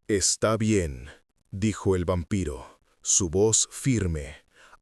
Está bien, dijo el vampiro, su voz firme.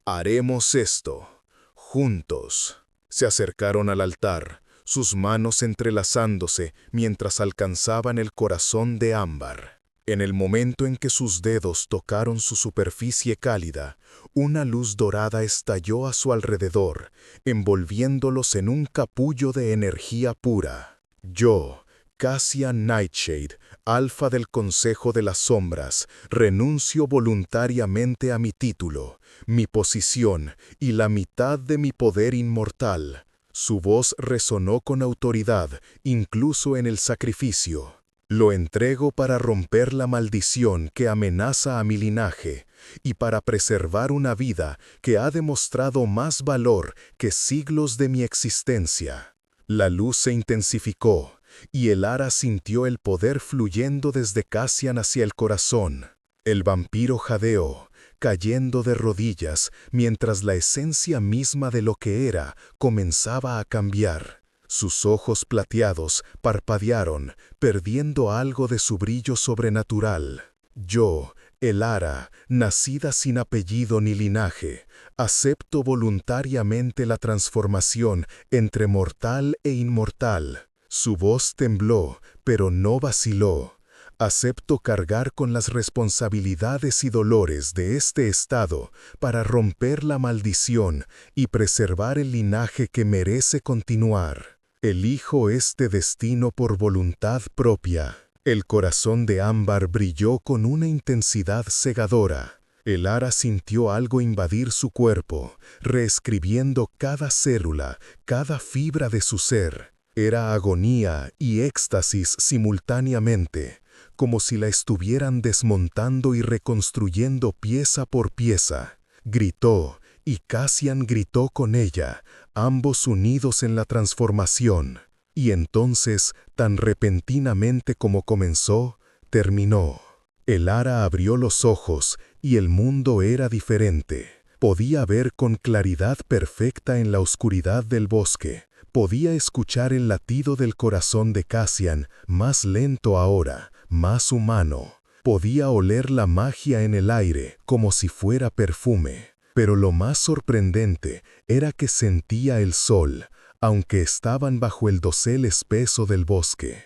Haremos esto, juntos. Se acercaron al altar, sus manos entrelazándose mientras alcanzaban el corazón de Ámbar. En el momento en que sus dedos tocaron su superficie cálida, una luz dorada estalló a su alrededor, envolviéndolos en un capullo de energía pura. Yo, Cassian Nightshade, alfa del Consejo de las Sombras, renuncio voluntariamente a mi título, mi posición y la mitad de mi poder inmortal. Su voz resonó con autoridad, incluso en el sacrificio. Lo entrego para romper la maldición que amenaza a mi linaje y para preservar una vida que ha demostrado más valor que siglos de mi existencia. La luz se intensificó y Elara sintió el poder fluyendo desde Cassian hacia el corazón. El vampiro jadeó, cayendo de rodillas mientras la esencia misma de lo que era comenzaba a cambiar. Sus ojos plateados parpadearon, perdiendo algo de su brillo sobrenatural. Yo, Elara, nacida sin apellido ni linaje, acepto voluntariamente la transformación entre mortal e inmortal. Su voz tembló, pero no vaciló. Acepto cargar con las responsabilidades y dolores de este estado para romper la maldición y preservar el linaje que merece continuar. Elijo este destino por voluntad propia. El corazón de Ámbar brilló con una intensidad cegadora. Elara sintió algo invadir su cuerpo, reescribiendo cada célula, cada fibra de su ser. Era agonía y éxtasis simultáneamente, como si la estuvieran desmontando y reconstruyendo pieza por pieza. Gritó, y Cassian gritó con ella, ambos unidos en la transformación. Y entonces, tan repentinamente como comenzó, terminó. Elara abrió los ojos y el mundo era diferente. Podía ver con claridad perfecta en la oscuridad del bosque. Podía escuchar el latido del corazón de Cassian, más lento ahora, más humano. Podía oler la magia en el aire, como si fuera perfume. Pero lo más sorprendente era que sentía el sol, aunque estaban bajo el dosel espeso del bosque.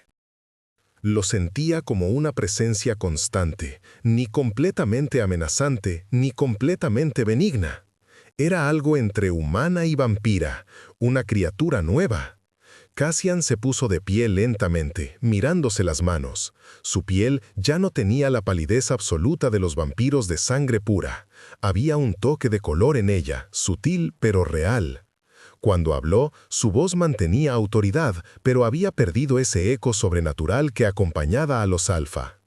Lo sentía como una presencia constante, ni completamente amenazante, ni completamente benigna. Era algo entre humana y vampira, una criatura nueva. Cassian se puso de pie lentamente, mirándose las manos. Su piel ya no tenía la palidez absoluta de los vampiros de sangre pura. Había un toque de color en ella, sutil pero real. Cuando habló, su voz mantenía autoridad, pero había perdido ese eco sobrenatural que acompañaba a los alfa.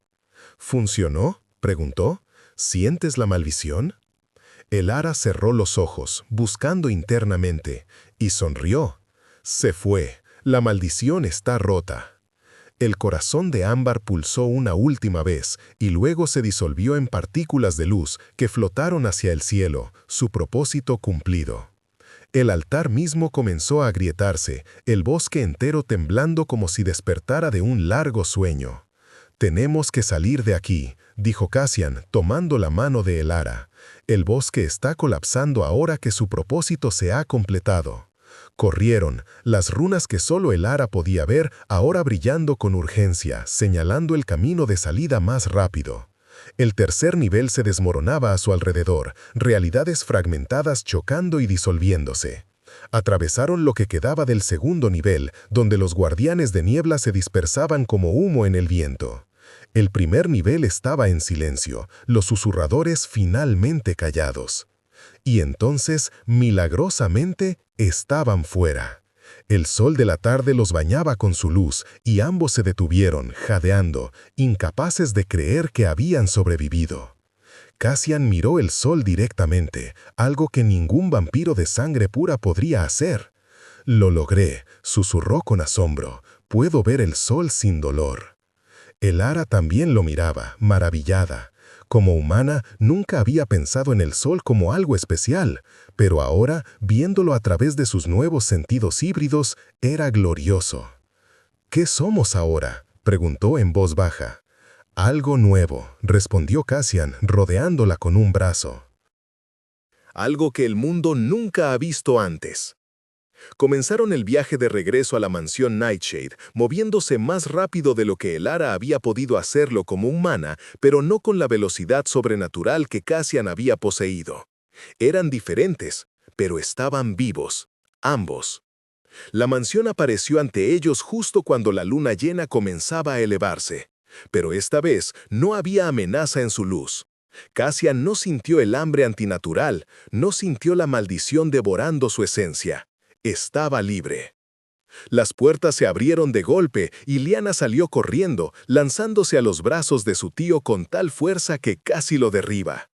¿Funcionó?, preguntó. ¿Sientes la maldición? Elara cerró los ojos, buscando internamente, y sonrió. Se fue. La maldición está rota. El corazón de Ámbar pulsó una última vez, y luego se disolvió en partículas de luz que flotaron hacia el cielo, su propósito cumplido. El altar mismo comenzó a agrietarse, el bosque entero temblando como si despertara de un largo sueño. «Tenemos que salir de aquí», dijo Cassian, tomando la mano de Elara. «El bosque está colapsando ahora que su propósito se ha completado». Corrieron, las runas que solo Elara podía ver ahora brillando con urgencia, señalando el camino de salida más rápido. El tercer nivel se desmoronaba a su alrededor, realidades fragmentadas chocando y disolviéndose. Atravesaron lo que quedaba del segundo nivel, donde los guardianes de niebla se dispersaban como humo en el viento. El primer nivel estaba en silencio, los susurradores finalmente callados. Y entonces, milagrosamente, estaban fuera. El sol de la tarde los bañaba con su luz, y ambos se detuvieron, jadeando, incapaces de creer que habían sobrevivido. Cassian miró el sol directamente, algo que ningún vampiro de sangre pura podría hacer. «Lo logré», susurró con asombro. «Puedo ver el sol sin dolor». Elara también lo miraba, maravillada. Como humana, nunca había pensado en el sol como algo especial, pero ahora, viéndolo a través de sus nuevos sentidos híbridos, era glorioso. «¿Qué somos ahora?», preguntó en voz baja. Algo nuevo, respondió Cassian, rodeándola con un brazo. Algo que el mundo nunca ha visto antes. Comenzaron el viaje de regreso a la mansión Nightshade, moviéndose más rápido de lo que Elara había podido hacerlo como humana, pero no con la velocidad sobrenatural que Cassian había poseído. Eran diferentes, pero estaban vivos, ambos. La mansión apareció ante ellos justo cuando la luna llena comenzaba a elevarse. Pero esta vez no había amenaza en su luz. Cassian no sintió el hambre antinatural, no sintió la maldición devorando su esencia. Estaba libre. Las puertas se abrieron de golpe y Lyanna salió corriendo, lanzándose a los brazos de su tío con tal fuerza que casi lo derriba.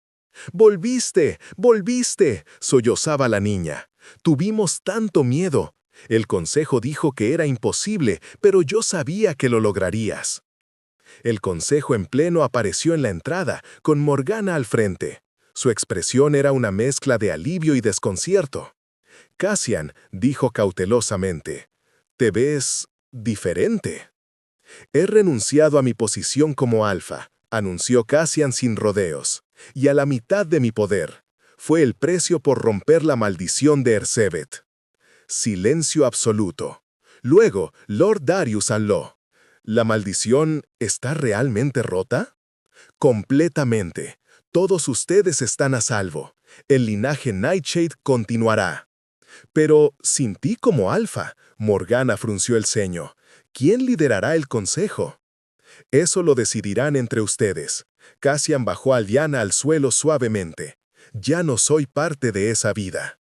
«¡Volviste! ¡Volviste!», sollozaba la niña. «Tuvimos tanto miedo. El consejo dijo que era imposible, pero yo sabía que lo lograrías». El consejo en pleno apareció en la entrada, con Morgana al frente. Su expresión era una mezcla de alivio y desconcierto. «Cassian», dijo cautelosamente, «te ves diferente». «He renunciado a mi posición como alfa», anunció Cassian sin rodeos, «y a la mitad de mi poder. Fue el precio por romper la maldición de Erzsebet». Silencio absoluto. Luego, Lord Darius habló. «¿La maldición está realmente rota?» «Completamente. Todos ustedes están a salvo. El linaje Nightshade continuará». «Pero sin ti como alfa», Morgana frunció el ceño. «¿Quién liderará el consejo?» «Eso lo decidirán entre ustedes». Cassian bajó a Lyanna al suelo suavemente. «Ya no soy parte de esa vida».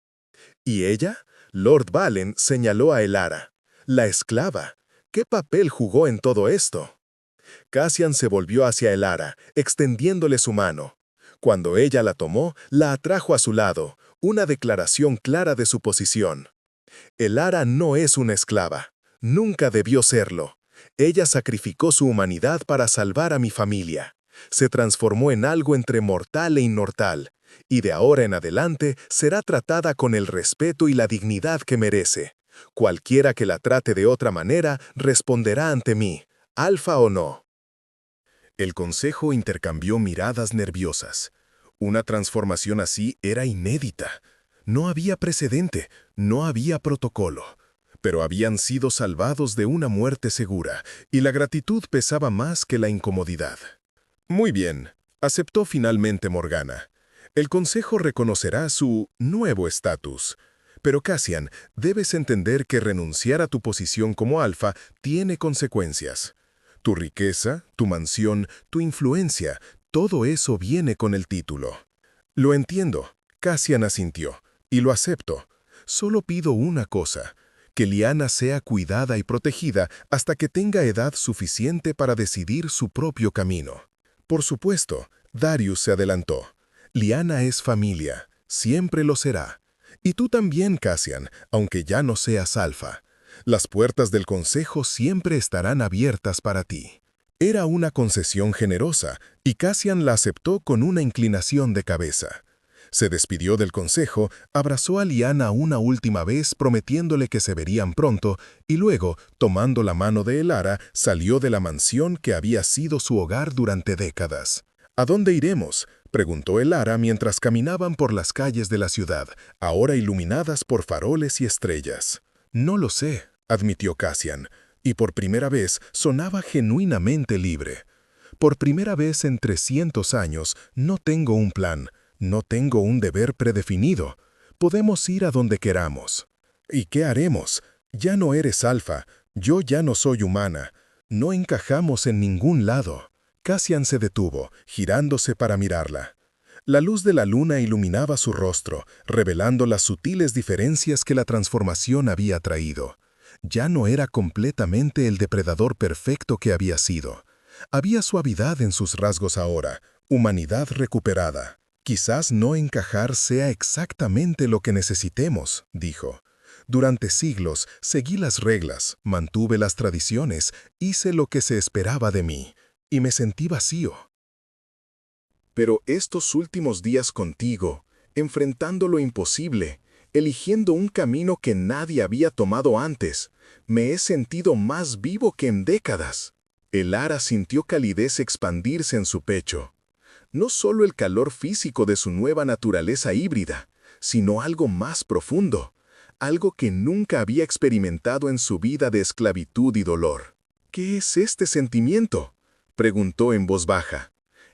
«¿Y ella?», Lord Valen señaló a Elara. «La esclava. ¿Qué papel jugó en todo esto?» Cassian se volvió hacia Elara, extendiéndole su mano. Cuando ella la tomó, la atrajo a su lado, una declaración clara de su posición. «Elara no es una esclava. Nunca debió serlo. Ella sacrificó su humanidad para salvar a mi familia. Se transformó en algo entre mortal e inmortal, y de ahora en adelante será tratada con el respeto y la dignidad que merece. Cualquiera que la trate de otra manera responderá ante mí, alfa o no». El consejo intercambió miradas nerviosas. Una transformación así era inédita. No había precedente, no había protocolo. Pero habían sido salvados de una muerte segura, y la gratitud pesaba más que la incomodidad. «Muy bien», aceptó finalmente Morgana. «El consejo reconocerá su nuevo estatus. Pero Cassian, debes entender que renunciar a tu posición como alfa tiene consecuencias. Tu riqueza, tu mansión, tu influencia, todo eso viene con el título». «Lo entiendo», Cassian asintió, «y lo acepto. Solo pido una cosa, que Lyanna sea cuidada y protegida hasta que tenga edad suficiente para decidir su propio camino». «Por supuesto», Darius se adelantó. «Lyanna es familia, siempre lo será. Y tú también, Cassian, aunque ya no seas alfa. Las puertas del consejo siempre estarán abiertas para ti». Era una concesión generosa, y Cassian la aceptó con una inclinación de cabeza. Se despidió del consejo, abrazó a Lyanna una última vez prometiéndole que se verían pronto, y luego, tomando la mano de Elara, salió de la mansión que había sido su hogar durante décadas. «¿A dónde iremos?», preguntó Elara mientras caminaban por las calles de la ciudad, ahora iluminadas por faroles y estrellas. «No lo sé», admitió Cassian, y por primera vez sonaba genuinamente libre. «Por primera vez en 300 años no tengo un plan, no tengo un deber predefinido. Podemos ir a donde queramos». «¿Y qué haremos? Ya no eres alfa, yo ya no soy humana. No encajamos en ningún lado». Cassian se detuvo, girándose para mirarla. La luz de la luna iluminaba su rostro, revelando las sutiles diferencias que la transformación había traído. Ya no era completamente el depredador perfecto que había sido. Había suavidad en sus rasgos ahora, humanidad recuperada. «Quizás no encajar sea exactamente lo que necesitemos», dijo. «Durante siglos seguí las reglas, mantuve las tradiciones, hice lo que se esperaba de mí, y me sentí vacío. Pero estos últimos días contigo, enfrentando lo imposible, eligiendo un camino que nadie había tomado antes, me he sentido más vivo que en décadas». Elara sintió calidez expandirse en su pecho. No solo el calor físico de su nueva naturaleza híbrida, sino algo más profundo, algo que nunca había experimentado en su vida de esclavitud y dolor. ¿Qué es este sentimiento?, preguntó en voz baja.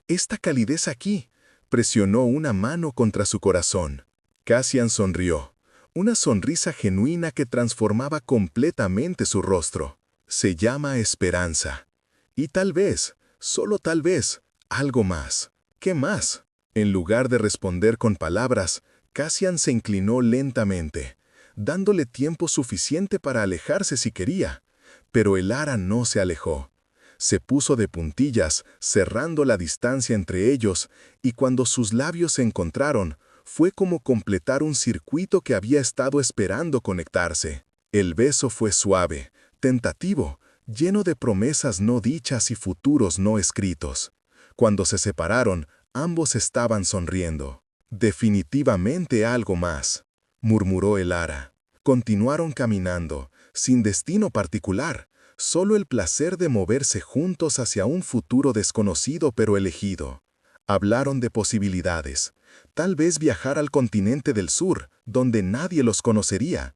Esta calidez aquí. Presionó una mano contra su corazón. Cassian sonrió, una sonrisa genuina que transformaba completamente su rostro. Se llama esperanza. Y tal vez, solo tal vez, algo más. ¿Qué más? En lugar de responder con palabras, Cassian se inclinó lentamente, dándole tiempo suficiente para alejarse si quería. Pero Elara no se alejó. Se puso de puntillas, cerrando la distancia entre ellos, y cuando sus labios se encontraron, fue como completar un circuito que había estado esperando conectarse. El beso fue suave, tentativo, lleno de promesas no dichas y futuros no escritos. Cuando se separaron, ambos estaban sonriendo. «Definitivamente algo más», murmuró Elara. Continuaron caminando, sin destino particular, solo el placer de moverse juntos hacia un futuro desconocido pero elegido. Hablaron de posibilidades. Tal vez viajar al continente del sur, donde nadie los conocería.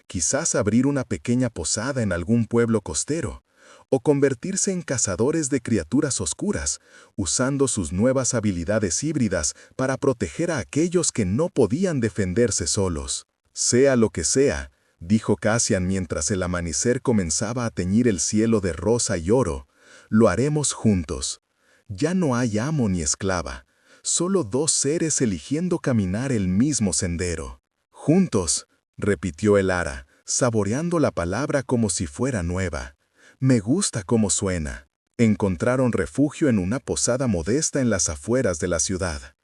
Quizás abrir una pequeña posada en algún pueblo costero. O convertirse en cazadores de criaturas oscuras, usando sus nuevas habilidades híbridas para proteger a aquellos que no podían defenderse solos. Sea lo que sea, dijo Cassian mientras el amanecer comenzaba a teñir el cielo de rosa y oro, lo haremos juntos. Ya no hay amo ni esclava, solo dos seres eligiendo caminar el mismo sendero. Juntos, repitió Elara, saboreando la palabra como si fuera nueva. Me gusta cómo suena. Encontraron refugio en una posada modesta en las afueras de la ciudad.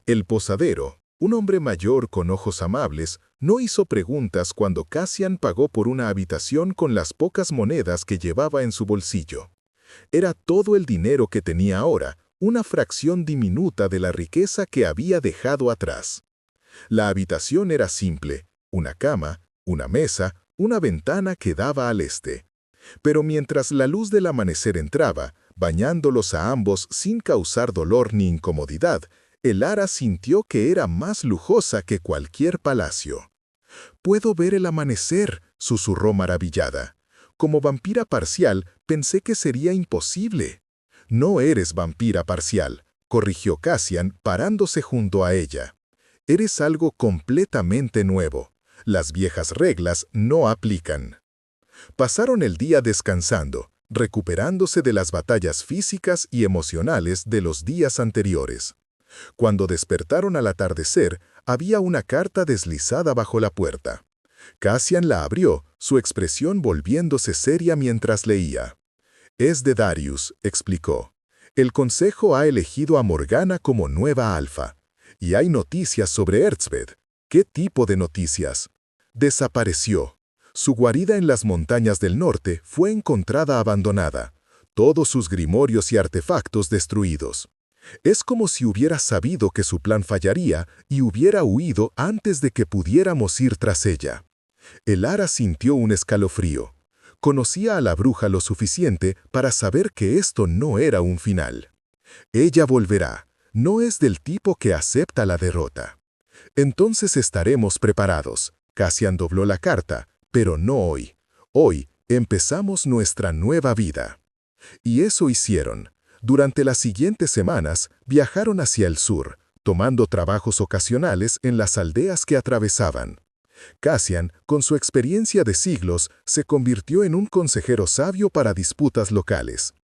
El posadero, un hombre mayor con ojos amables, no hizo preguntas cuando Cassian pagó por una habitación con las pocas monedas que llevaba en su bolsillo. Era todo el dinero que tenía ahora, una fracción diminuta de la riqueza que había dejado atrás. La habitación era simple, una cama, una mesa, una ventana que daba al este. Pero mientras la luz del amanecer entraba, bañándolos a ambos sin causar dolor ni incomodidad, Elara sintió que era más lujosa que cualquier palacio. «Puedo ver el amanecer», susurró maravillada. «Como vampira parcial, pensé que sería imposible». «No eres vampira parcial», corrigió Cassian, parándose junto a ella. «Eres algo completamente nuevo. Las viejas reglas no aplican». Pasaron el día descansando, recuperándose de las batallas físicas y emocionales de los días anteriores. Cuando despertaron al atardecer, había una carta deslizada bajo la puerta. Cassian la abrió, su expresión volviéndose seria mientras leía. «Es de Darius», explicó. «El consejo ha elegido a Morgana como nueva alfa. Y hay noticias sobre Erzsved». «¿Qué tipo de noticias?» «Desapareció. Su guarida en las montañas del norte fue encontrada abandonada, todos sus grimorios y artefactos destruidos. Es como si hubiera sabido que su plan fallaría y hubiera huido antes de que pudiéramos ir tras ella». Elara sintió un escalofrío. Conocía a la bruja lo suficiente para saber que esto no era un final. Ella volverá. No es del tipo que acepta la derrota. «Entonces estaremos preparados». Cassian dobló la carta. «Pero no hoy. Hoy empezamos nuestra nueva vida». Y eso hicieron. Durante las siguientes semanas viajaron hacia el sur, tomando trabajos ocasionales en las aldeas que atravesaban. Cassian, con su experiencia de siglos, se convirtió en un consejero sabio para disputas locales.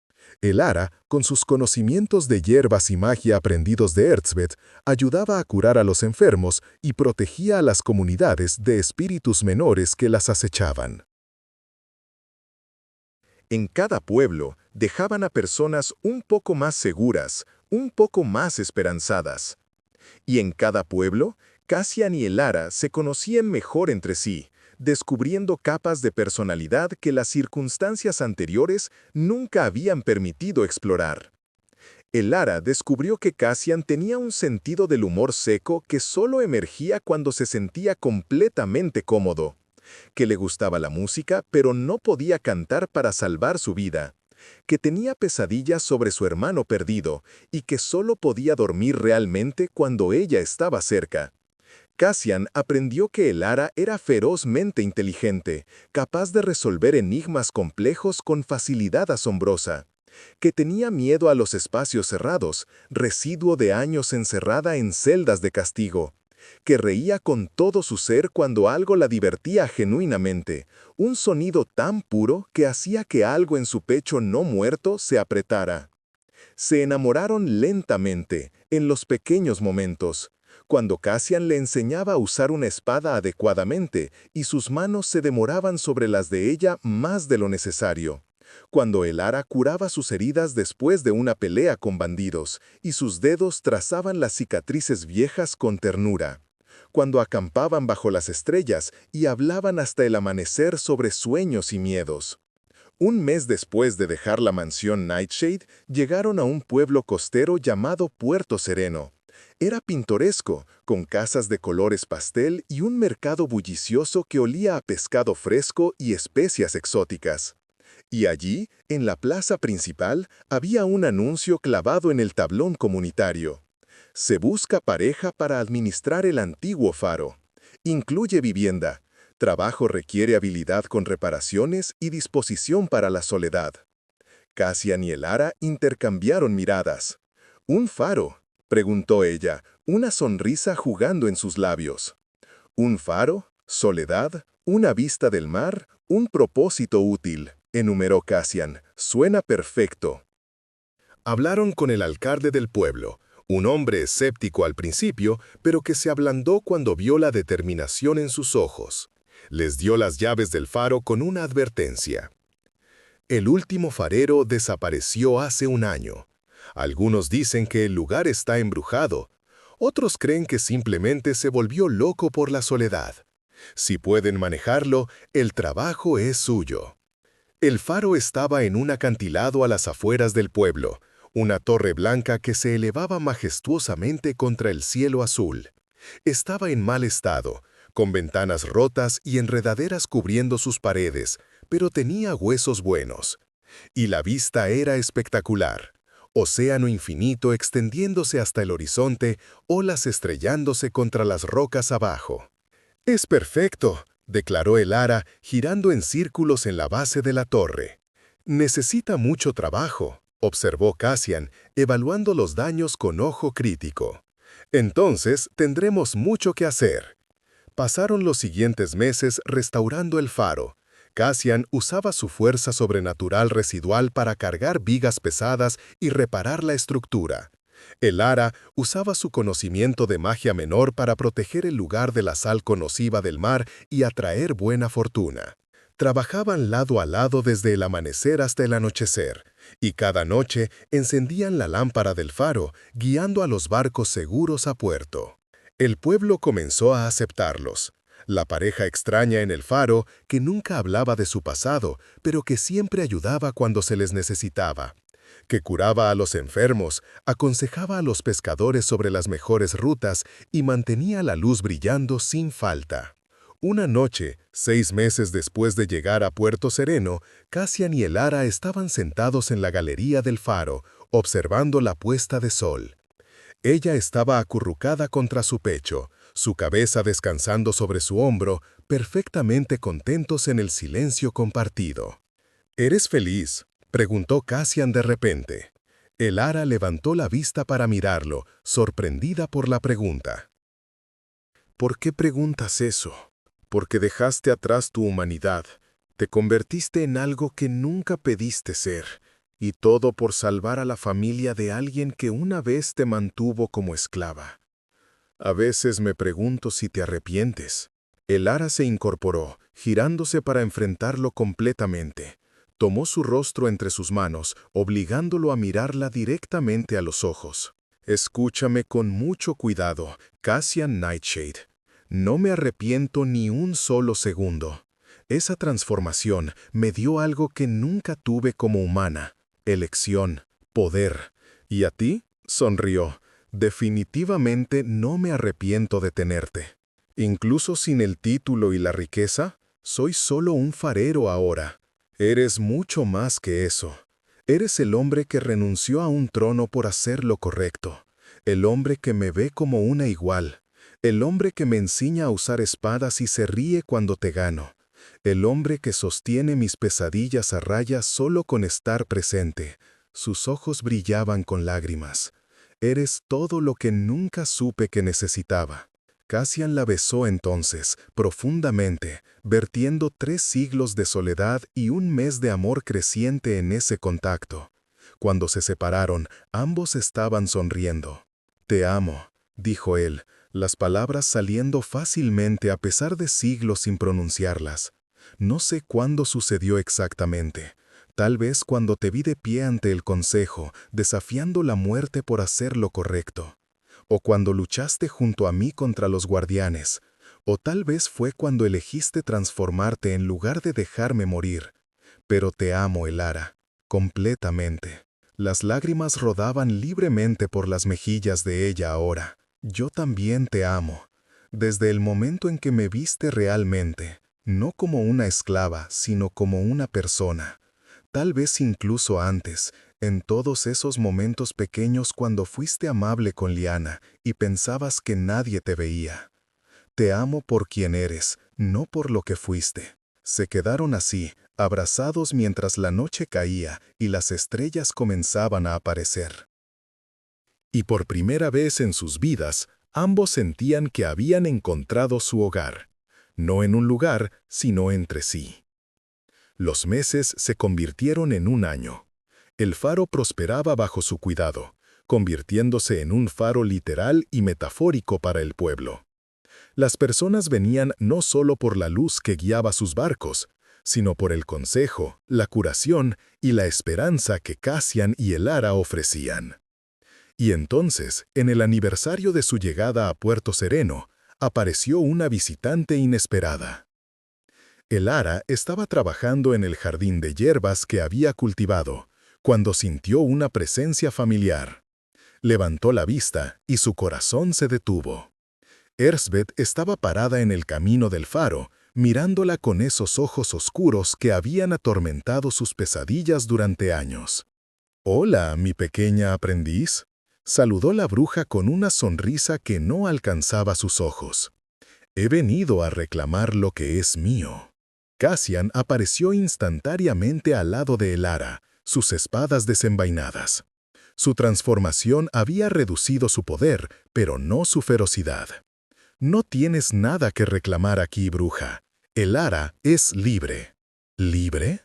Elara, con sus conocimientos de hierbas y magia aprendidos de Erzsved, ayudaba a curar a los enfermos y protegía a las comunidades de espíritus menores que las acechaban. En cada pueblo dejaban a personas un poco más seguras, un poco más esperanzadas. Y en cada pueblo, Cassian y Elara se conocían mejor entre sí, descubriendo capas de personalidad que las circunstancias anteriores nunca habían permitido explorar. Elara descubrió que Cassian tenía un sentido del humor seco que solo emergía cuando se sentía completamente cómodo, que le gustaba la música pero no podía cantar para salvar su vida, que tenía pesadillas sobre su hermano perdido y que solo podía dormir realmente cuando ella estaba cerca. Cassian aprendió que Elara era ferozmente inteligente, capaz de resolver enigmas complejos con facilidad asombrosa, que tenía miedo a los espacios cerrados, residuo de años encerrada en celdas de castigo, que reía con todo su ser cuando algo la divertía genuinamente, un sonido tan puro que hacía que algo en su pecho no muerto se apretara. Se enamoraron lentamente, en los pequeños momentos, cuando Cassian le enseñaba a usar una espada adecuadamente y sus manos se demoraban sobre las de ella más de lo necesario. Cuando Elara curaba sus heridas después de una pelea con bandidos y sus dedos trazaban las cicatrices viejas con ternura. Cuando acampaban bajo las estrellas y hablaban hasta el amanecer sobre sueños y miedos. Un mes después de dejar la mansión Nightshade, llegaron a un pueblo costero llamado Puerto Sereno. Era pintoresco, con casas de colores pastel y un mercado bullicioso que olía a pescado fresco y especias exóticas. Y allí, en la plaza principal, había un anuncio clavado en el tablón comunitario. Se busca pareja para administrar el antiguo faro. Incluye vivienda. Trabajo requiere habilidad con reparaciones y disposición para la soledad. Cassian y Elara intercambiaron miradas. ¿Un faro?, preguntó ella, una sonrisa jugando en sus labios. ¿Un faro? ¿Soledad? ¿Una vista del mar? Un propósito útil, enumeró Cassian. Suena perfecto. Hablaron con el alcalde del pueblo, un hombre escéptico al principio, pero que se ablandó cuando vio la determinación en sus ojos. Les dio las llaves del faro con una advertencia. El último farero desapareció hace un año. Algunos dicen que el lugar está embrujado. Otros creen que simplemente se volvió loco por la soledad. Si pueden manejarlo, el trabajo es suyo. El faro estaba en un acantilado a las afueras del pueblo, una torre blanca que se elevaba majestuosamente contra el cielo azul. Estaba en mal estado, con ventanas rotas y enredaderas cubriendo sus paredes, pero tenía huesos buenos. Y la vista era espectacular. Océano infinito extendiéndose hasta el horizonte, olas estrellándose contra las rocas abajo. «Es perfecto», declaró Elara, girando en círculos en la base de la torre. «Necesita mucho trabajo», observó Cassian, evaluando los daños con ojo crítico. «Entonces tendremos mucho que hacer». Pasaron los siguientes meses restaurando el faro. Cassian usaba su fuerza sobrenatural residual para cargar vigas pesadas y reparar la estructura. Elara usaba su conocimiento de magia menor para proteger el lugar de la sal nociva del mar y atraer buena fortuna. Trabajaban lado a lado desde el amanecer hasta el anochecer, y cada noche encendían la lámpara del faro, guiando a los barcos seguros a puerto. El pueblo comenzó a aceptarlos. La pareja extraña en el faro, que nunca hablaba de su pasado, pero que siempre ayudaba cuando se les necesitaba. Que curaba a los enfermos, aconsejaba a los pescadores sobre las mejores rutas y mantenía la luz brillando sin falta. Una noche, 6 meses después de llegar a Puerto Sereno, Cassian y Elara estaban sentados en la galería del faro, observando la puesta de sol. Ella estaba acurrucada contra su pecho, su cabeza descansando sobre su hombro, perfectamente contentos en el silencio compartido. «¿Eres feliz?», preguntó Cassian de repente. Elara levantó la vista para mirarlo, sorprendida por la pregunta. «¿Por qué preguntas eso? Porque dejaste atrás tu humanidad, te convertiste en algo que nunca pediste ser, y todo por salvar a la familia de alguien que una vez te mantuvo como esclava. A veces me pregunto si te arrepientes». Elara se incorporó, girándose para enfrentarlo completamente. Tomó su rostro entre sus manos, obligándolo a mirarla directamente a los ojos. «Escúchame con mucho cuidado, Cassian Nightshade. No me arrepiento ni un solo segundo. Esa transformación me dio algo que nunca tuve como humana: elección, poder. ¿Y a ti?», sonrió. «Definitivamente no me arrepiento de tenerte. Incluso sin el título y la riqueza, soy solo un farero ahora. Eres mucho más que eso». Eres el hombre que renunció a un trono por hacer lo correcto, el hombre que me ve como una igual, el hombre que me enseña a usar espadas y se ríe cuando te gano, el hombre que sostiene mis pesadillas a raya solo con estar presente. Sus ojos brillaban con lágrimas. Eres todo lo que nunca supe que necesitaba. Cassian la besó entonces, profundamente, vertiendo 3 siglos de soledad y un mes de amor creciente en ese contacto. Cuando se separaron, ambos estaban sonriendo. «Te amo», dijo él, las palabras saliendo fácilmente a pesar de siglos sin pronunciarlas. No sé cuándo sucedió exactamente. Tal vez cuando te vi de pie ante el consejo, desafiando la muerte por hacer lo correcto. O cuando luchaste junto a mí contra los guardianes. O tal vez fue cuando elegiste transformarte en lugar de dejarme morir. Pero te amo, Elara, completamente. Las lágrimas rodaban libremente por las mejillas de ella ahora. Yo también te amo. Desde el momento en que me viste realmente, no como una esclava, sino como una persona. Tal vez incluso antes, en todos esos momentos pequeños cuando fuiste amable con Lyanna y pensabas que nadie te veía. Te amo por quien eres, no por lo que fuiste. Se quedaron así, abrazados mientras la noche caía y las estrellas comenzaban a aparecer. Y por primera vez en sus vidas, ambos sentían que habían encontrado su hogar, no en un lugar, sino entre sí. Los meses se convirtieron en un año. El faro prosperaba bajo su cuidado, convirtiéndose en un faro literal y metafórico para el pueblo. Las personas venían no solo por la luz que guiaba sus barcos, sino por el consejo, la curación y la esperanza que Cassian y Elara ofrecían. Y entonces, en el aniversario de su llegada a Puerto Sereno, apareció una visitante inesperada. Elara estaba trabajando en el jardín de hierbas que había cultivado, cuando sintió una presencia familiar. Levantó la vista y su corazón se detuvo. Elsbeth estaba parada en el camino del faro, mirándola con esos ojos oscuros que habían atormentado sus pesadillas durante años. «Hola, mi pequeña aprendiz», saludó la bruja con una sonrisa que no alcanzaba sus ojos. «He venido a reclamar lo que es mío». Cassian apareció instantáneamente al lado de Elara, sus espadas desenvainadas. Su transformación había reducido su poder, pero no su ferocidad. «No tienes nada que reclamar aquí, bruja. Elara es libre». «¿Libre?».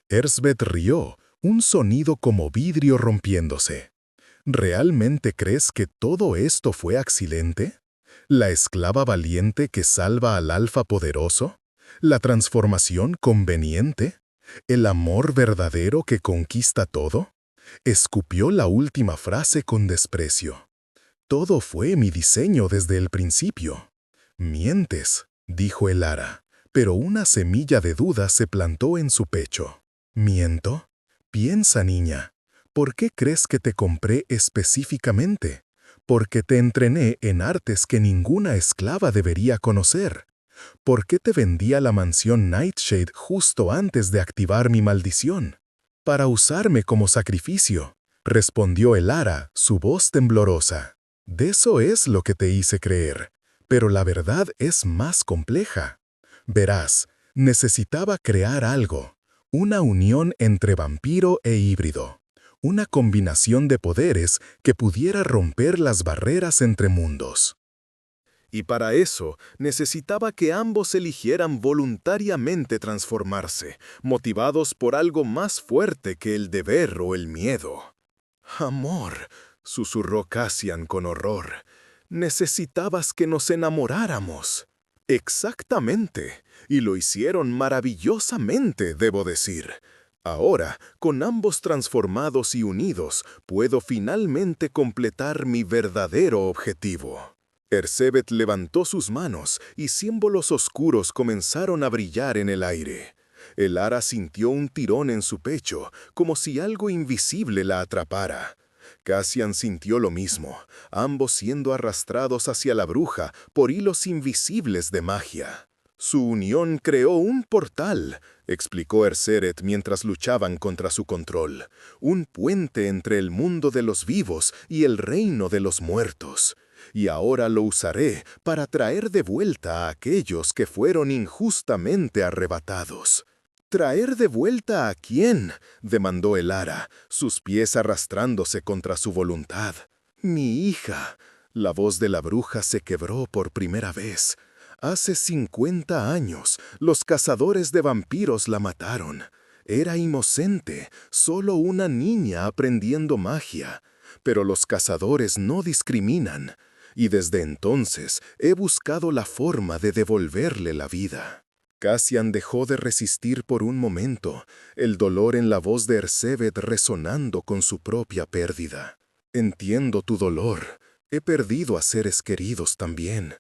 Elsbeth rió, un sonido como vidrio rompiéndose. «¿Realmente crees que todo esto fue accidente? ¿La esclava valiente que salva al alfa poderoso? ¿La transformación conveniente? ¿El amor verdadero que conquista todo?». Escupió la última frase con desprecio. «Todo fue mi diseño desde el principio». «Mientes», dijo Elara, pero una semilla de duda se plantó en su pecho. «¿Miento? Piensa, niña. ¿Por qué crees que te compré específicamente? Porque te entrené en artes que ninguna esclava debería conocer. ¿Por qué te vendí a la mansión Nightshade justo antes de activar mi maldición? Para usarme como sacrificio», respondió Elara, su voz temblorosa. «De eso es lo que te hice creer, pero la verdad es más compleja. Verás, necesitaba crear algo, una unión entre vampiro e híbrido, una combinación de poderes que pudiera romper las barreras entre mundos. Y para eso necesitaba que ambos eligieran voluntariamente transformarse, motivados por algo más fuerte que el deber o el miedo». «Amor», susurró Cassian con horror, «necesitabas que nos enamoráramos». «Exactamente, y lo hicieron maravillosamente, debo decir. Ahora, con ambos transformados y unidos, puedo finalmente completar mi verdadero objetivo». Erzsébet levantó sus manos y símbolos oscuros comenzaron a brillar en el aire. Elara sintió un tirón en su pecho, como si algo invisible la atrapara. Cassian sintió lo mismo, ambos siendo arrastrados hacia la bruja por hilos invisibles de magia. Su unión creó un portal, explicó Erseret mientras luchaban contra su control, un puente entre el mundo de los vivos y el reino de los muertos. Y ahora lo usaré para traer de vuelta a aquellos que fueron injustamente arrebatados. ¿Traer de vuelta a quién?, demandó Elara, sus pies arrastrándose contra su voluntad. Mi hija. La voz de la bruja se quebró por primera vez. Hace 50 años, los cazadores de vampiros la mataron. Era inocente, solo una niña aprendiendo magia. Pero los cazadores no discriminan. Y desde entonces he buscado la forma de devolverle la vida. Cassian dejó de resistir por un momento, el dolor en la voz de Ersebet resonando con su propia pérdida. Entiendo tu dolor. He perdido a seres queridos también.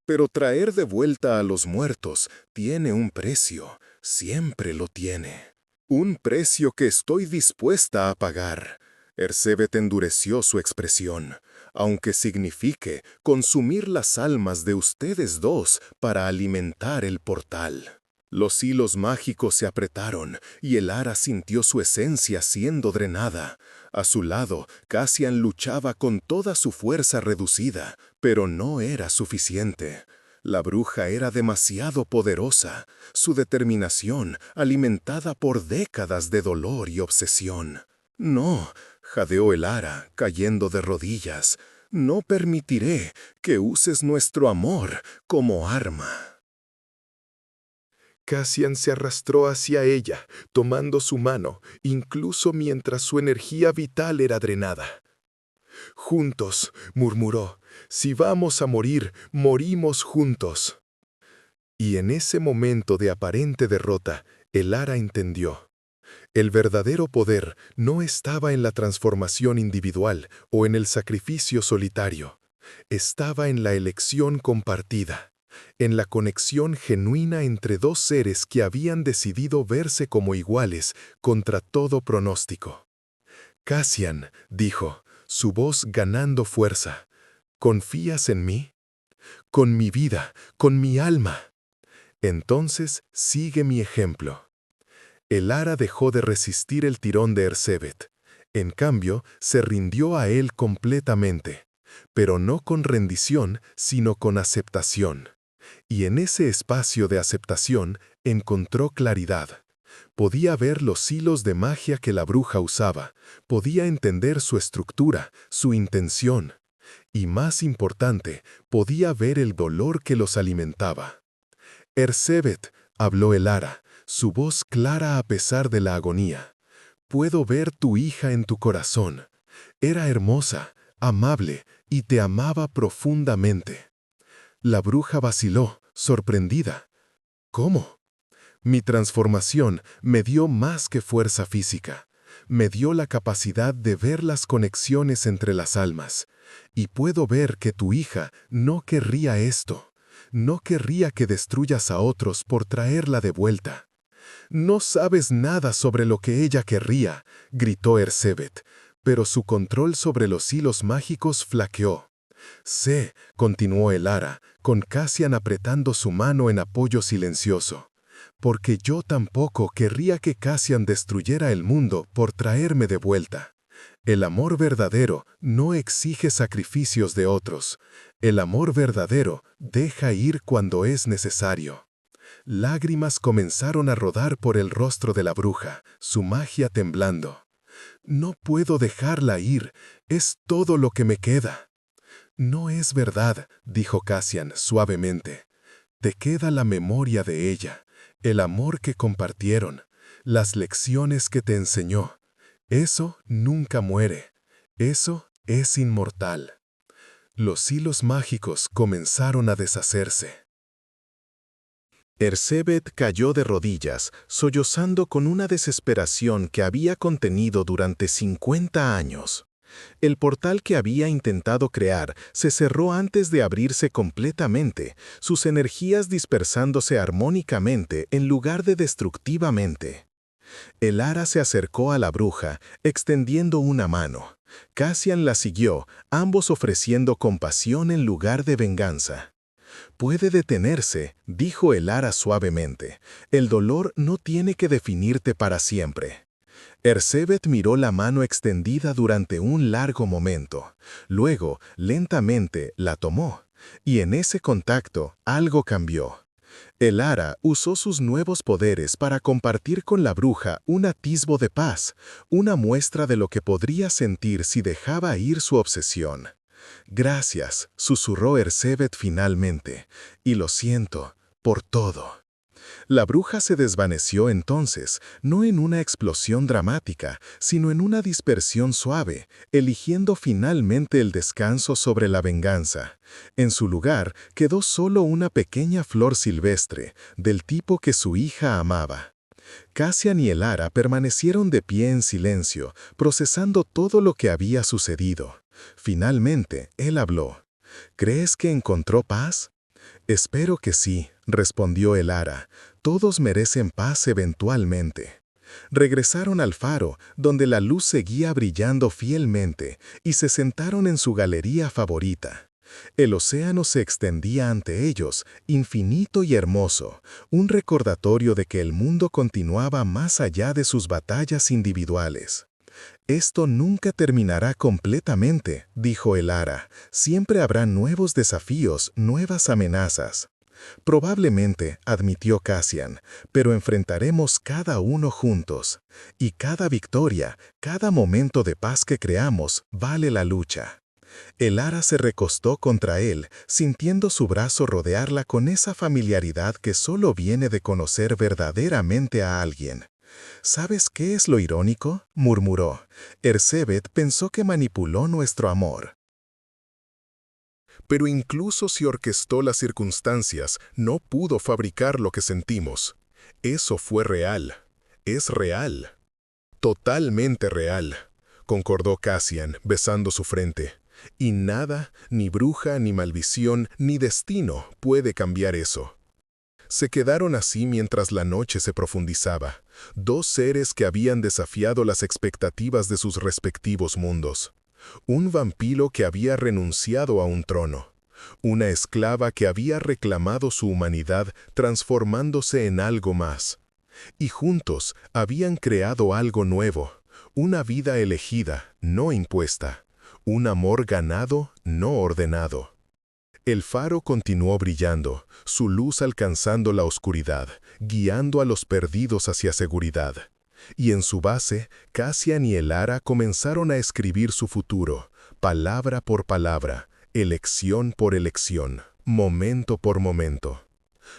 Pero traer de vuelta a los muertos tiene un precio, siempre lo tiene. Un precio que estoy dispuesta a pagar. Ersebet endureció su expresión, aunque signifique consumir las almas de ustedes dos para alimentar el portal. Los hilos mágicos se apretaron y Elara sintió su esencia siendo drenada. A su lado, Cassian luchaba con toda su fuerza reducida, pero no era suficiente. La bruja era demasiado poderosa, su determinación alimentada por décadas de dolor y obsesión. No, jadeó Elara, cayendo de rodillas. No permitiré que uses nuestro amor como arma. Cassian se arrastró hacia ella, tomando su mano, incluso mientras su energía vital era drenada. «Juntos», murmuró, «si vamos a morir, morimos juntos». Y en ese momento de aparente derrota, Elara entendió. El verdadero poder no estaba en la transformación individual o en el sacrificio solitario. Estaba en la elección compartida, en la conexión genuina entre dos seres que habían decidido verse como iguales contra todo pronóstico. «Cassian», dijo, su voz ganando fuerza, «¿confías en mí? Con mi vida, con mi alma. Entonces sigue mi ejemplo». Elara dejó de resistir el tirón de Ersebet. En cambio, se rindió a él completamente, pero no con rendición, sino con aceptación. Y en ese espacio de aceptación encontró claridad. Podía ver los hilos de magia que la bruja usaba, podía entender su estructura, su intención. Y más importante, podía ver el dolor que los alimentaba. «Ersebet», habló Elara, su voz clara a pesar de la agonía. «Puedo ver tu hija en tu corazón. Era hermosa, amable y te amaba profundamente». La bruja vaciló, sorprendida. «¿Cómo?» «Mi transformación me dio más que fuerza física. Me dio la capacidad de ver las conexiones entre las almas. Y puedo ver que tu hija no querría esto. No querría que destruyas a otros por traerla de vuelta». «No sabes nada sobre lo que ella querría», gritó Ersebet, pero su control sobre los hilos mágicos flaqueó. «Sé», continuó Elara, con Cassian apretando su mano en apoyo silencioso, «porque yo tampoco querría que Cassian destruyera el mundo por traerme de vuelta. El amor verdadero no exige sacrificios de otros. El amor verdadero deja ir cuando es necesario». Lágrimas comenzaron a rodar por el rostro de la bruja, su magia temblando. «No puedo dejarla ir, es todo lo que me queda». «No es verdad», dijo Cassian suavemente. «Te queda la memoria de ella, el amor que compartieron, las lecciones que te enseñó. Eso nunca muere, eso es inmortal». Los hilos mágicos comenzaron a deshacerse. Ersebet cayó de rodillas, sollozando con una desesperación que había contenido durante 50 años. El portal que había intentado crear se cerró antes de abrirse completamente, sus energías dispersándose armónicamente en lugar de destructivamente. Elara se acercó a la bruja, extendiendo una mano. Cassian la siguió, ambos ofreciendo compasión en lugar de venganza. Puede detenerse, dijo Elara suavemente. El dolor no tiene que definirte para siempre. Ersebet miró la mano extendida durante un largo momento. Luego, lentamente, la tomó. Y en ese contacto, algo cambió. Elara usó sus nuevos poderes para compartir con la bruja un atisbo de paz, una muestra de lo que podría sentir si dejaba ir su obsesión. Gracias, susurró Ersebet finalmente, y lo siento por todo. La bruja se desvaneció entonces, no en una explosión dramática, sino en una dispersión suave, eligiendo finalmente el descanso sobre la venganza. En su lugar quedó solo una pequeña flor silvestre, del tipo que su hija amaba. Cassian y Elara permanecieron de pie en silencio, procesando todo lo que había sucedido. Finalmente, él habló. ¿Crees que encontró paz? Espero que sí, respondió Elara. Todos merecen paz eventualmente. Regresaron al faro, donde la luz seguía brillando fielmente, y se sentaron en su galería favorita. El océano se extendía ante ellos, infinito y hermoso, un recordatorio de que el mundo continuaba más allá de sus batallas individuales. Esto nunca terminará completamente, dijo Elara. Siempre habrá nuevos desafíos, nuevas amenazas. Probablemente, admitió Cassian, pero enfrentaremos cada uno juntos. Y cada victoria, cada momento de paz que creamos, vale la lucha. Elara se recostó contra él, sintiendo su brazo rodearla con esa familiaridad que solo viene de conocer verdaderamente a alguien. ¿Sabes qué es lo irónico?, murmuró. Ersebet pensó que manipuló nuestro amor. Pero incluso si orquestó las circunstancias, no pudo fabricar lo que sentimos. Eso fue real. Es real. Totalmente real, concordó Cassian, besando su frente. Y nada, ni bruja, ni maldición, ni destino puede cambiar eso. Se quedaron así mientras la noche se profundizaba, dos seres que habían desafiado las expectativas de sus respectivos mundos. Un vampiro que había renunciado a un trono. Una esclava que había reclamado su humanidad transformándose en algo más. Y juntos habían creado algo nuevo, una vida elegida, no impuesta, un amor ganado, no ordenado. El faro continuó brillando, su luz alcanzando la oscuridad, guiando a los perdidos hacia seguridad. Y en su base, Cassian y Elara comenzaron a escribir su futuro, palabra por palabra, elección por elección, momento por momento.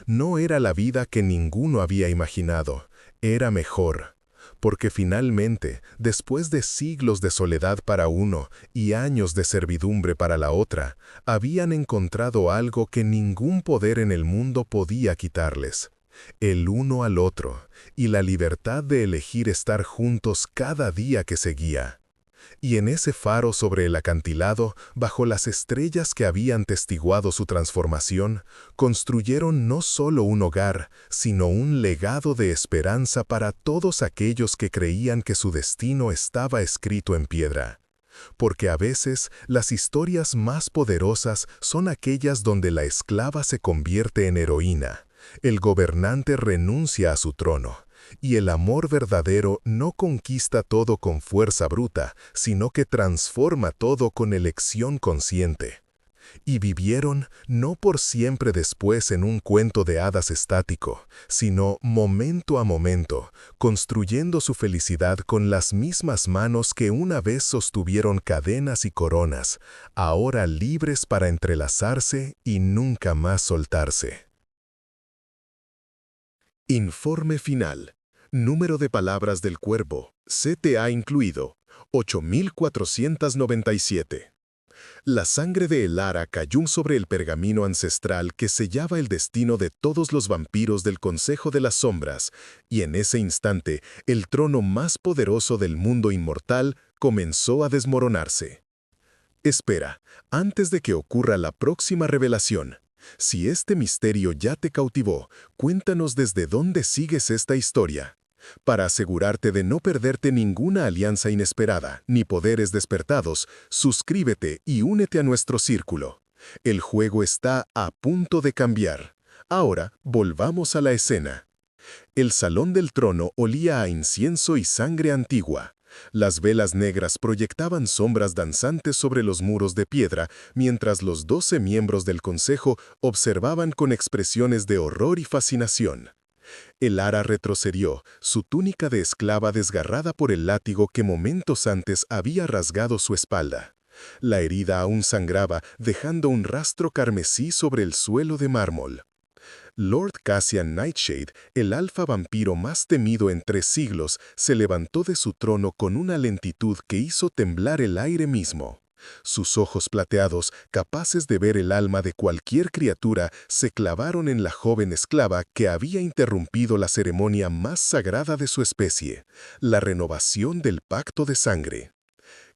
No era la vida que ninguno había imaginado, era mejor. Porque finalmente, después de siglos de soledad para uno y años de servidumbre para la otra, habían encontrado algo que ningún poder en el mundo podía quitarles. El uno al otro, y la libertad de elegir estar juntos cada día que seguía. Y en ese faro sobre el acantilado, bajo las estrellas que habían testiguado su transformación, construyeron no solo un hogar, sino un legado de esperanza para todos aquellos que creían que su destino estaba escrito en piedra. Porque a veces las historias más poderosas son aquellas donde la esclava se convierte en heroína, el gobernante renuncia a su trono. Y el amor verdadero no conquista todo con fuerza bruta, sino que transforma todo con elección consciente. Y vivieron no por siempre después en un cuento de hadas estático, sino momento a momento, construyendo su felicidad con las mismas manos que una vez sostuvieron cadenas y coronas, ahora libres para entrelazarse y nunca más soltarse. Informe final. Número de palabras del cuervo, CTA incluido, 8497. La sangre de Elara cayó sobre el pergamino ancestral que sellaba el destino de todos los vampiros del Consejo de las Sombras, y en ese instante, el trono más poderoso del mundo inmortal comenzó a desmoronarse. Espera, antes de que ocurra la próxima revelación. Si este misterio ya te cautivó, cuéntanos desde dónde sigues esta historia. Para asegurarte de no perderte ninguna alianza inesperada ni poderes despertados, suscríbete y únete a nuestro círculo. El juego está a punto de cambiar. Ahora, volvamos a la escena. El salón del trono olía a incienso y sangre antigua. Las velas negras proyectaban sombras danzantes sobre los muros de piedra, mientras los 12 miembros del consejo observaban con expresiones de horror y fascinación. Elara retrocedió, su túnica de esclava desgarrada por el látigo que momentos antes había rasgado su espalda. La herida aún sangraba, dejando un rastro carmesí sobre el suelo de mármol. Lord Cassian Nightshade, el alfa vampiro más temido en 3 siglos, se levantó de su trono con una lentitud que hizo temblar el aire mismo. Sus ojos plateados, capaces de ver el alma de cualquier criatura, se clavaron en la joven esclava que había interrumpido la ceremonia más sagrada de su especie, la renovación del pacto de sangre.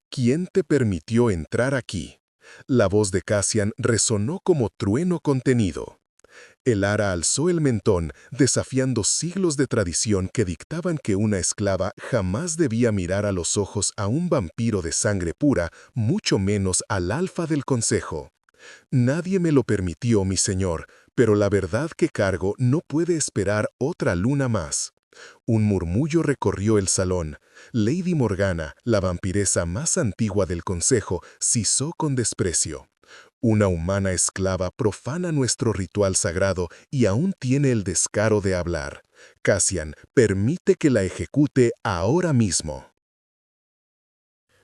¿Quién te permitió entrar aquí? La voz de Cassian resonó como trueno contenido. Elara alzó el mentón, desafiando siglos de tradición que dictaban que una esclava jamás debía mirar a los ojos a un vampiro de sangre pura, mucho menos al alfa del consejo. Nadie me lo permitió, mi señor, pero la verdad que cargo no puede esperar otra luna más. Un murmullo recorrió el salón. Lady Morgana, la vampiresa más antigua del consejo, sisó con desprecio. Una humana esclava profana nuestro ritual sagrado y aún tiene el descaro de hablar. Cassian, permite que la ejecute ahora mismo.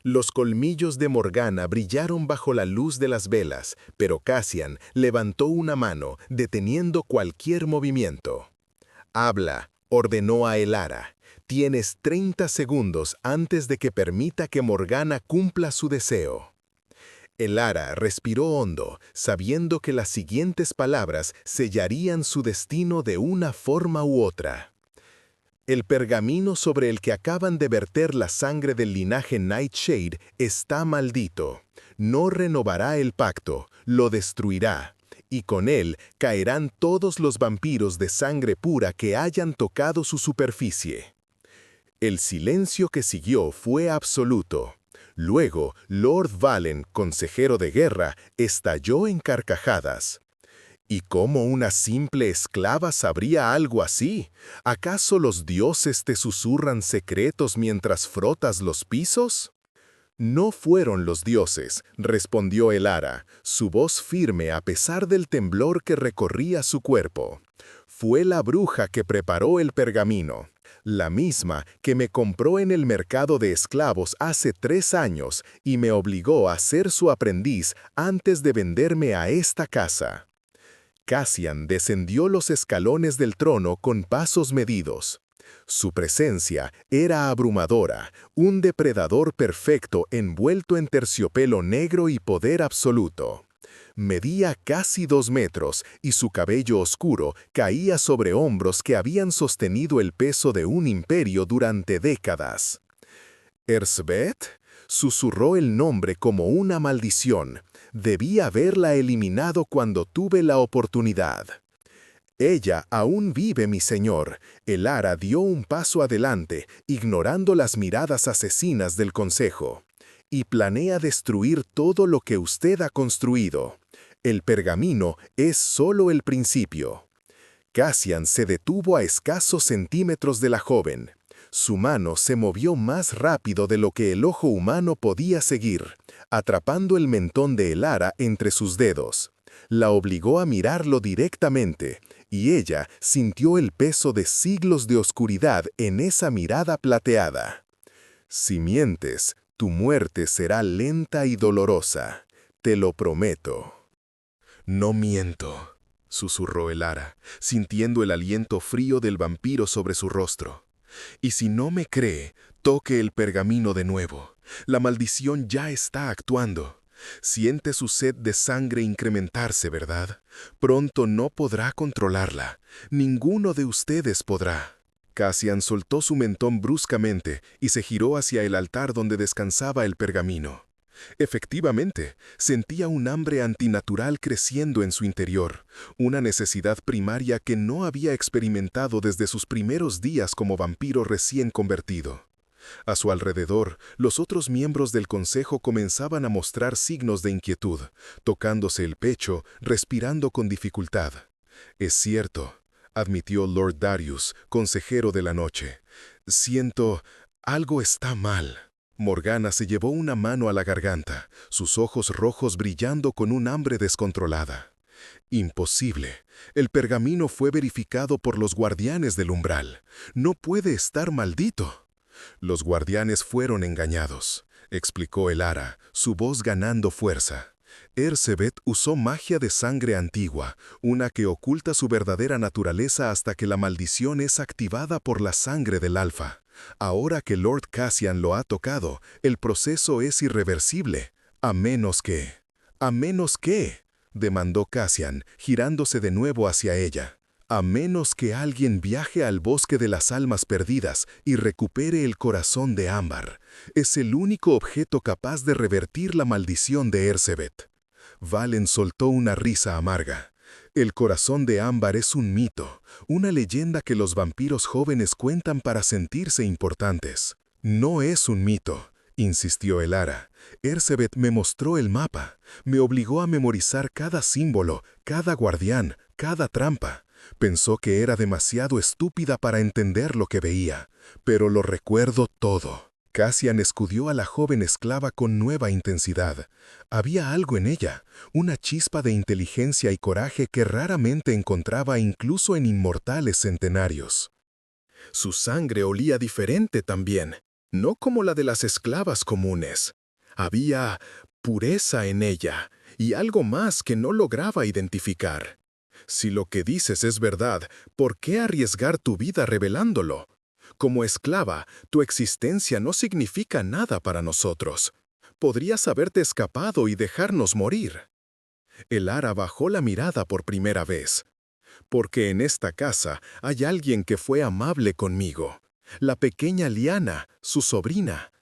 Los colmillos de Morgana brillaron bajo la luz de las velas, pero Cassian levantó una mano, deteniendo cualquier movimiento. «Habla», ordenó a Elara. «Tienes 30 segundos antes de que permita que Morgana cumpla su deseo». Elara respiró hondo, sabiendo que las siguientes palabras sellarían su destino de una forma u otra. El pergamino sobre el que acaban de verter la sangre del linaje Nightshade está maldito. No renovará el pacto, lo destruirá, y con él caerán todos los vampiros de sangre pura que hayan tocado su superficie. El silencio que siguió fue absoluto. Luego, Lord Valen, consejero de guerra, estalló en carcajadas. ¿Y cómo una simple esclava sabría algo así? ¿Acaso los dioses te susurran secretos mientras frotas los pisos? No fueron los dioses, respondió Elara, su voz firme a pesar del temblor que recorría su cuerpo. Fue la bruja que preparó el pergamino. La misma que me compró en el mercado de esclavos hace 3 años y me obligó a ser su aprendiz antes de venderme a esta casa. Cassian descendió los escalones del trono con pasos medidos. Su presencia era abrumadora, un depredador perfecto envuelto en terciopelo negro y poder absoluto. Medía casi 2 metros y su cabello oscuro caía sobre hombros que habían sostenido el peso de un imperio durante décadas. «¿Erzbeth?», susurró el nombre como una maldición. Debí haberla eliminado cuando tuve la oportunidad. «Ella aún vive, mi señor». Elara dio un paso adelante, ignorando las miradas asesinas del consejo. «Y planea destruir todo lo que usted ha construido. El pergamino es solo el principio». Cassian se detuvo a escasos centímetros de la joven. Su mano se movió más rápido de lo que el ojo humano podía seguir, atrapando el mentón de Elara entre sus dedos. La obligó a mirarlo directamente, y ella sintió el peso de siglos de oscuridad en esa mirada plateada. «Si mientes, tu muerte será lenta y dolorosa, te lo prometo». «No miento», susurró Elara, sintiendo el aliento frío del vampiro sobre su rostro. «Y si no me cree, toque el pergamino de nuevo. La maldición ya está actuando. Siente su sed de sangre incrementarse, ¿verdad? Pronto no podrá controlarla. Ninguno de ustedes podrá». Cassian soltó su mentón bruscamente y se giró hacia el altar donde descansaba el pergamino. Efectivamente, sentía un hambre antinatural creciendo en su interior, una necesidad primaria que no había experimentado desde sus primeros días como vampiro recién convertido. A su alrededor, los otros miembros del consejo comenzaban a mostrar signos de inquietud, tocándose el pecho, respirando con dificultad. «Es cierto», admitió Lord Darius, consejero de la noche. «Siento, algo está mal». Morgana se llevó una mano a la garganta, sus ojos rojos brillando con un hambre descontrolada. «Imposible. El pergamino fue verificado por los guardianes del umbral. No puede estar maldito». «Los guardianes fueron engañados», explicó Elara, su voz ganando fuerza. «Erzsebet usó magia de sangre antigua, una que oculta su verdadera naturaleza hasta que la maldición es activada por la sangre del Alfa. Ahora que Lord Cassian lo ha tocado, el proceso es irreversible. A menos que... demandó Cassian, girándose de nuevo hacia ella. «A menos que alguien viaje al bosque de las almas perdidas y recupere el corazón de ámbar. Es el único objeto capaz de revertir la maldición de Erzsebet». Valen soltó una risa amarga. «El corazón de ámbar es un mito, una leyenda que los vampiros jóvenes cuentan para sentirse importantes». «No es un mito», insistió Elara. «Erzsebet me mostró el mapa, me obligó a memorizar cada símbolo, cada guardián, cada trampa. Pensó que era demasiado estúpida para entender lo que veía, pero lo recuerdo todo». Cassian escudió a la joven esclava con nueva intensidad. Había algo en ella, una chispa de inteligencia y coraje que raramente encontraba incluso en inmortales centenarios. Su sangre olía diferente también, no como la de las esclavas comunes. Había pureza en ella y algo más que no lograba identificar. «Si lo que dices es verdad, ¿por qué arriesgar tu vida revelándolo? Como esclava, tu existencia no significa nada para nosotros. Podrías haberte escapado y dejarnos morir». Elara bajó la mirada por primera vez. «Porque en esta casa hay alguien que fue amable conmigo. La pequeña Lyanna, su sobrina.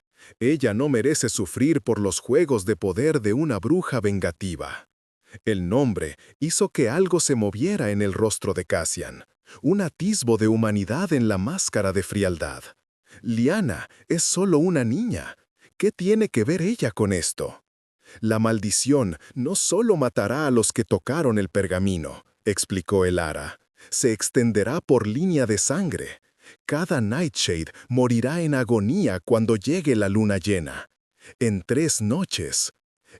Ella no merece sufrir por los juegos de poder de una bruja vengativa». El nombre hizo que algo se moviera en el rostro de Cassian, un atisbo de humanidad en la máscara de frialdad. «Lyanna es solo una niña. ¿Qué tiene que ver ella con esto?» «La maldición no solo matará a los que tocaron el pergamino», explicó Elara. «Se extenderá por línea de sangre. Cada Nightshade morirá en agonía cuando llegue la luna llena. En 3 noches».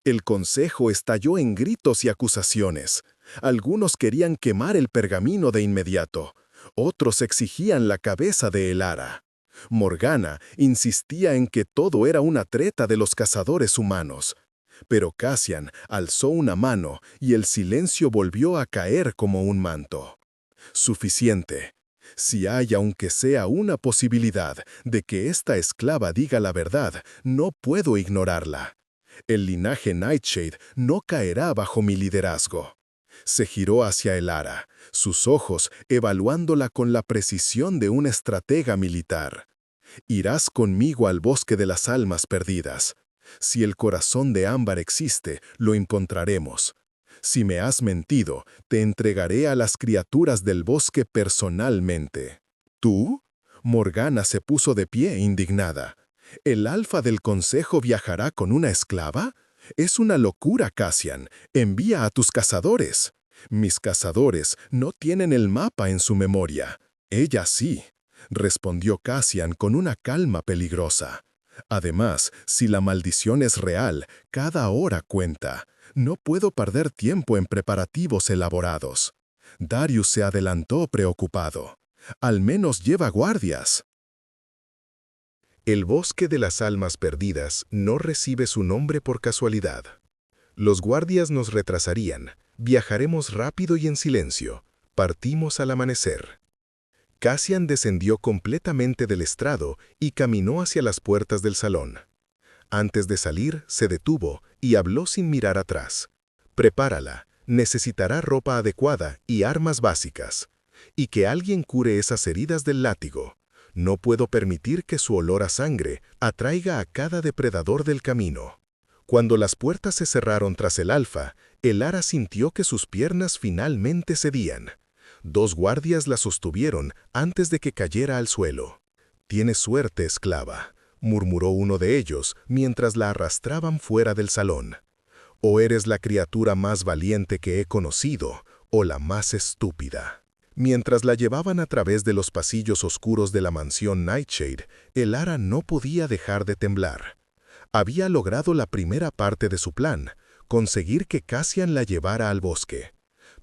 El consejo estalló en gritos y acusaciones. Algunos querían quemar el pergamino de inmediato. Otros exigían la cabeza de Elara. Morgana insistía en que todo era una treta de los cazadores humanos. Pero Cassian alzó una mano y el silencio volvió a caer como un manto. «Suficiente. Si hay aunque sea una posibilidad de que esta esclava diga la verdad, no puedo ignorarla. El linaje Nightshade no caerá bajo mi liderazgo». Se giró hacia Elara, sus ojos evaluándola con la precisión de un estratega militar. «Irás conmigo al bosque de las almas perdidas. Si el corazón de ámbar existe, lo encontraremos. Si me has mentido, te entregaré a las criaturas del bosque personalmente». «¿Tú?». Morgana se puso de pie indignada. «¿El alfa del consejo viajará con una esclava? Es una locura, Cassian. Envía a tus cazadores». «Mis cazadores no tienen el mapa en su memoria». «Ella sí», respondió Cassian con una calma peligrosa. «Además, si la maldición es real, cada hora cuenta. No puedo perder tiempo en preparativos elaborados». Darius se adelantó preocupado. «Al menos lleva guardias». El bosque de las almas perdidas no recibe su nombre por casualidad. Los guardias nos retrasarían, viajaremos rápido y en silencio, partimos al amanecer. Cassian descendió completamente del estrado y caminó hacia las puertas del salón. Antes de salir, se detuvo y habló sin mirar atrás. «Prepárala, necesitará ropa adecuada y armas básicas. Y que alguien cure esas heridas del látigo. No puedo permitir que su olor a sangre atraiga a cada depredador del camino». Cuando las puertas se cerraron tras el alfa, Elara sintió que sus piernas finalmente cedían. 2 guardias la sostuvieron antes de que cayera al suelo. «Tienes suerte, esclava», murmuró uno de ellos mientras la arrastraban fuera del salón. «O eres la criatura más valiente que he conocido, o la más estúpida». Mientras la llevaban a través de los pasillos oscuros de la mansión Nightshade, Elara no podía dejar de temblar. Había logrado la primera parte de su plan, conseguir que Cassian la llevara al bosque.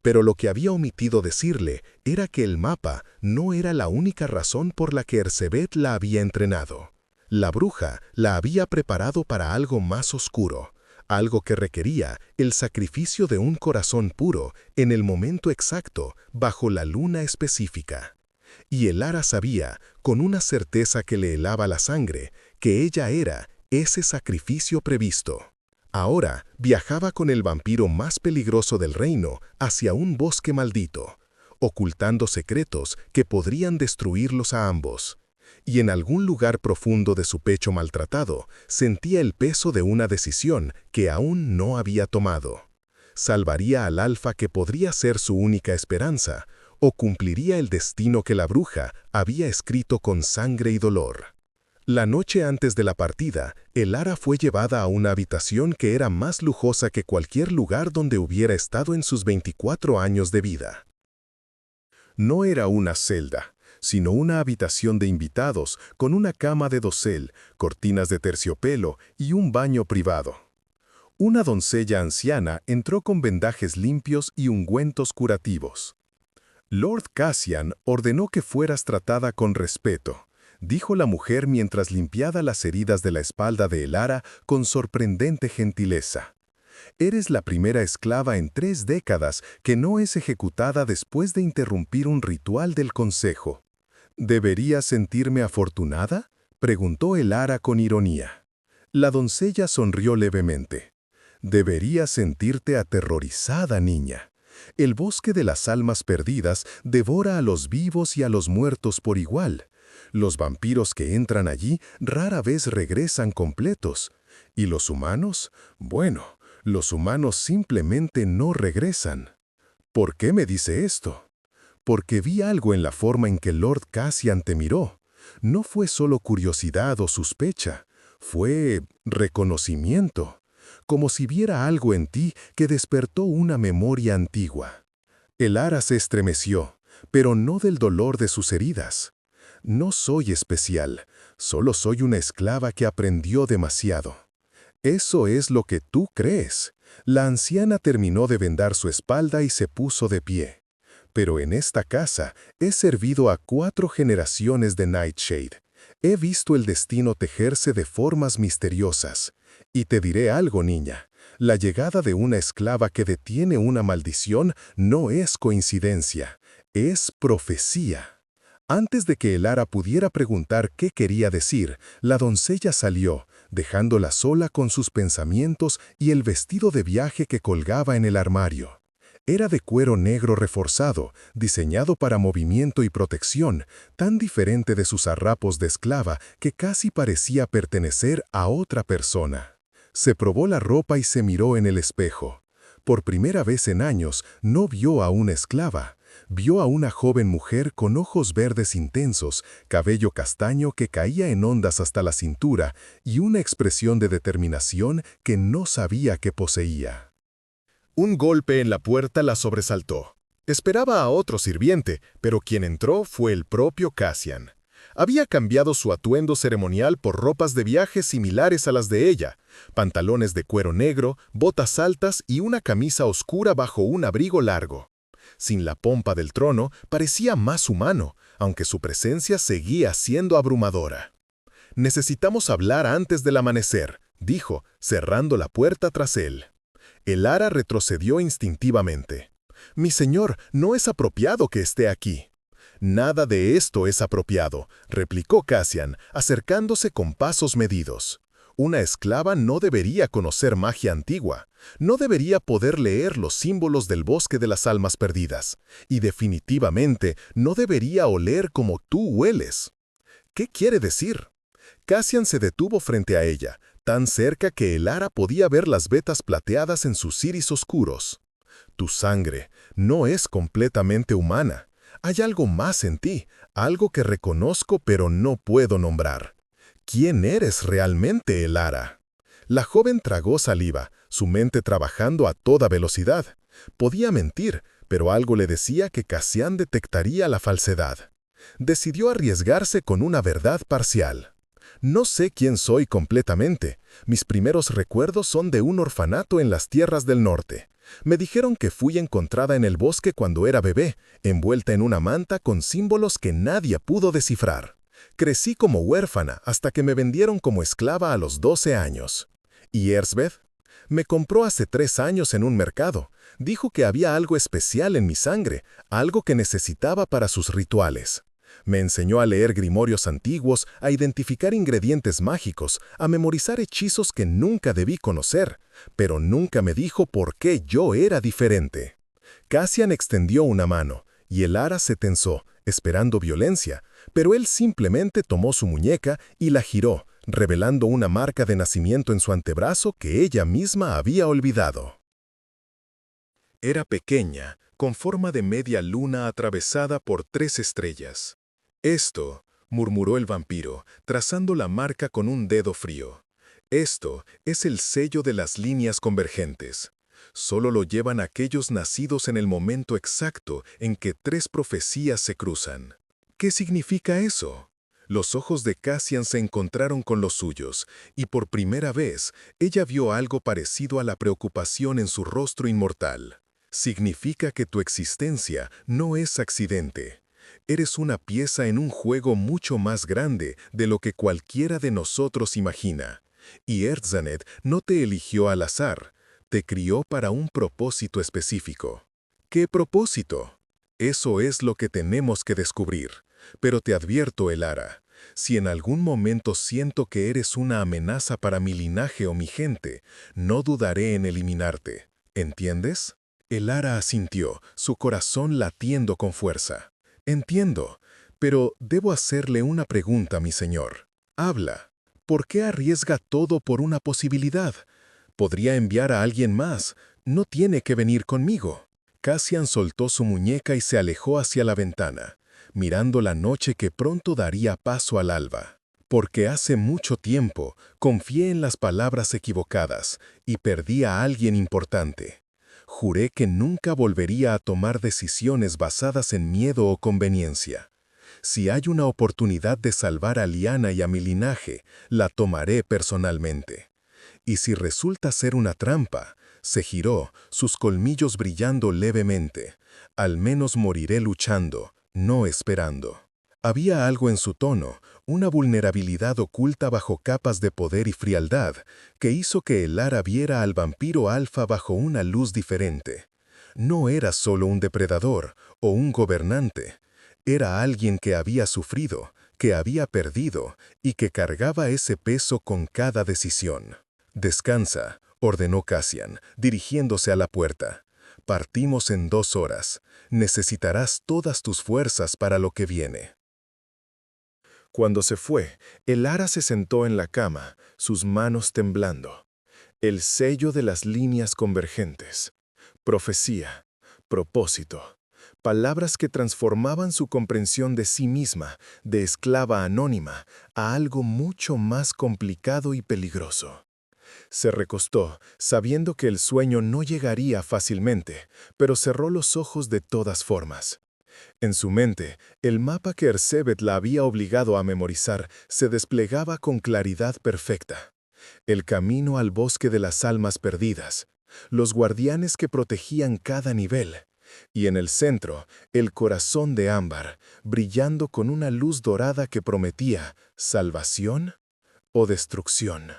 Pero lo que había omitido decirle era que el mapa no era la única razón por la que Erzsébet la había entrenado. La bruja la había preparado para algo más oscuro, algo que requería el sacrificio de un corazón puro en el momento exacto, bajo la luna específica. Y Elara sabía, con una certeza que le helaba la sangre, que ella era ese sacrificio previsto. Ahora viajaba con el vampiro más peligroso del reino hacia un bosque maldito, ocultando secretos que podrían destruirlos a ambos. Y en algún lugar profundo de su pecho maltratado, sentía el peso de una decisión que aún no había tomado. ¿Salvaría al alfa que podría ser su única esperanza, o cumpliría el destino que la bruja había escrito con sangre y dolor? La noche antes de la partida, Elara fue llevada a una habitación que era más lujosa que cualquier lugar donde hubiera estado en sus 24 años de vida. No era una celda, sino una habitación de invitados con una cama de dosel, cortinas de terciopelo y un baño privado. Una doncella anciana entró con vendajes limpios y ungüentos curativos. «Lord Cassian ordenó que fueras tratada con respeto», dijo la mujer mientras limpiaba las heridas de la espalda de Elara con sorprendente gentileza. «Eres la primera esclava en 3 décadas que no es ejecutada después de interrumpir un ritual del consejo». «¿Debería sentirme afortunada?», preguntó Elara con ironía. La doncella sonrió levemente. «Deberías sentirte aterrorizada, niña. El bosque de las almas perdidas devora a los vivos y a los muertos por igual. Los vampiros que entran allí rara vez regresan completos. ¿Y los humanos? Bueno, los humanos simplemente no regresan». «¿Por qué me dice esto?». «Porque vi algo en la forma en que Lord Cassian te miró. No fue solo curiosidad o sospecha, fue reconocimiento, como si viera algo en ti que despertó una memoria antigua». Elara se estremeció, pero no del dolor de sus heridas. «No soy especial, solo soy una esclava que aprendió demasiado». «Eso es lo que tú crees». La anciana terminó de vendar su espalda y se puso de pie. «Pero en esta casa he servido a 4 generaciones de Nightshade. He visto el destino tejerse de formas misteriosas. Y te diré algo, niña. La llegada de una esclava que detiene una maldición no es coincidencia, es profecía». Antes de que Elara pudiera preguntar qué quería decir, la doncella salió, dejándola sola con sus pensamientos y el vestido de viaje que colgaba en el armario. Era de cuero negro reforzado, diseñado para movimiento y protección, tan diferente de sus harapos de esclava que casi parecía pertenecer a otra persona. Se probó la ropa y se miró en el espejo. Por primera vez en años, no vio a una esclava. Vio a una joven mujer con ojos verdes intensos, cabello castaño que caía en ondas hasta la cintura y una expresión de determinación que no sabía que poseía. Un golpe en la puerta la sobresaltó. Esperaba a otro sirviente, pero quien entró fue el propio Cassian. Había cambiado su atuendo ceremonial por ropas de viaje similares a las de ella, pantalones de cuero negro, botas altas y una camisa oscura bajo un abrigo largo. Sin la pompa del trono, parecía más humano, aunque su presencia seguía siendo abrumadora. «Necesitamos hablar antes del amanecer», dijo, cerrando la puerta tras él. Elara retrocedió instintivamente. «Mi señor, no es apropiado que esté aquí». «Nada de esto es apropiado», replicó Cassian, acercándose con pasos medidos. Una esclava no debería conocer magia antigua, no debería poder leer los símbolos del bosque de las almas perdidas, y definitivamente no debería oler como tú hueles. ¿Qué quiere decir? Cassian se detuvo frente a ella, tan cerca que Elara podía ver las vetas plateadas en sus iris oscuros. Tu sangre no es completamente humana. Hay algo más en ti, algo que reconozco pero no puedo nombrar. ¿Quién eres realmente, Elara? La joven tragó saliva, su mente trabajando a toda velocidad. Podía mentir, pero algo le decía que Cassian detectaría la falsedad. Decidió arriesgarse con una verdad parcial. No sé quién soy completamente. Mis primeros recuerdos son de un orfanato en las tierras del norte. Me dijeron que fui encontrada en el bosque cuando era bebé, envuelta en una manta con símbolos que nadie pudo descifrar. Crecí como huérfana hasta que me vendieron como esclava a los 12 años. ¿Y Erzbeth? Me compró hace 3 años en un mercado. Dijo que había algo especial en mi sangre, algo que necesitaba para sus rituales. Me enseñó a leer grimorios antiguos, a identificar ingredientes mágicos, a memorizar hechizos que nunca debí conocer, pero nunca me dijo por qué yo era diferente. Cassian extendió una mano, y Elara se tensó, esperando violencia, pero él simplemente tomó su muñeca y la giró, revelando una marca de nacimiento en su antebrazo que ella misma había olvidado. Era pequeña, con forma de media luna atravesada por 3 estrellas. «Esto», murmuró el vampiro, trazando la marca con un dedo frío. «Esto es el sello de las líneas convergentes. Solo lo llevan aquellos nacidos en el momento exacto en que 3 profecías se cruzan». ¿Qué significa eso? Los ojos de Cassian se encontraron con los suyos, y por primera vez ella vio algo parecido a la preocupación en su rostro inmortal. Significa que tu existencia no es accidente. Eres una pieza en un juego mucho más grande de lo que cualquiera de nosotros imagina. Y Erzzanet no te eligió al azar, te crió para un propósito específico. ¿Qué propósito? Eso es lo que tenemos que descubrir. Pero te advierto, Elara, si en algún momento siento que eres una amenaza para mi linaje o mi gente, no dudaré en eliminarte. ¿Entiendes? Elara asintió, su corazón latiendo con fuerza. Entiendo, pero debo hacerle una pregunta, mi señor. Habla. ¿Por qué arriesga todo por una posibilidad? Podría enviar a alguien más. No tiene que venir conmigo. Cassian soltó su muñeca y se alejó hacia la ventana, mirando la noche que pronto daría paso al alba. Porque hace mucho tiempo confié en las palabras equivocadas y perdí a alguien importante. Juré que nunca volvería a tomar decisiones basadas en miedo o conveniencia. Si hay una oportunidad de salvar a Lyanna y a mi linaje, la tomaré personalmente. Y si resulta ser una trampa, se giró, sus colmillos brillando levemente. Al menos moriré luchando, no esperando. Había algo en su tono, una vulnerabilidad oculta bajo capas de poder y frialdad, que hizo que Elara viera al vampiro alfa bajo una luz diferente. No era solo un depredador o un gobernante. Era alguien que había sufrido, que había perdido y que cargaba ese peso con cada decisión. «Descansa», ordenó Cassian, dirigiéndose a la puerta. «Partimos en 2 horas. Necesitarás todas tus fuerzas para lo que viene». Cuando se fue, Elara se sentó en la cama, sus manos temblando. El sello de las líneas convergentes. Profecía. Propósito. Palabras que transformaban su comprensión de sí misma, de esclava anónima, a algo mucho más complicado y peligroso. Se recostó, sabiendo que el sueño no llegaría fácilmente, pero cerró los ojos de todas formas. En su mente, el mapa que Erzsebet la había obligado a memorizar se desplegaba con claridad perfecta. El camino al bosque de las almas perdidas, los guardianes que protegían cada nivel, y en el centro, el corazón de ámbar, brillando con una luz dorada que prometía salvación o destrucción.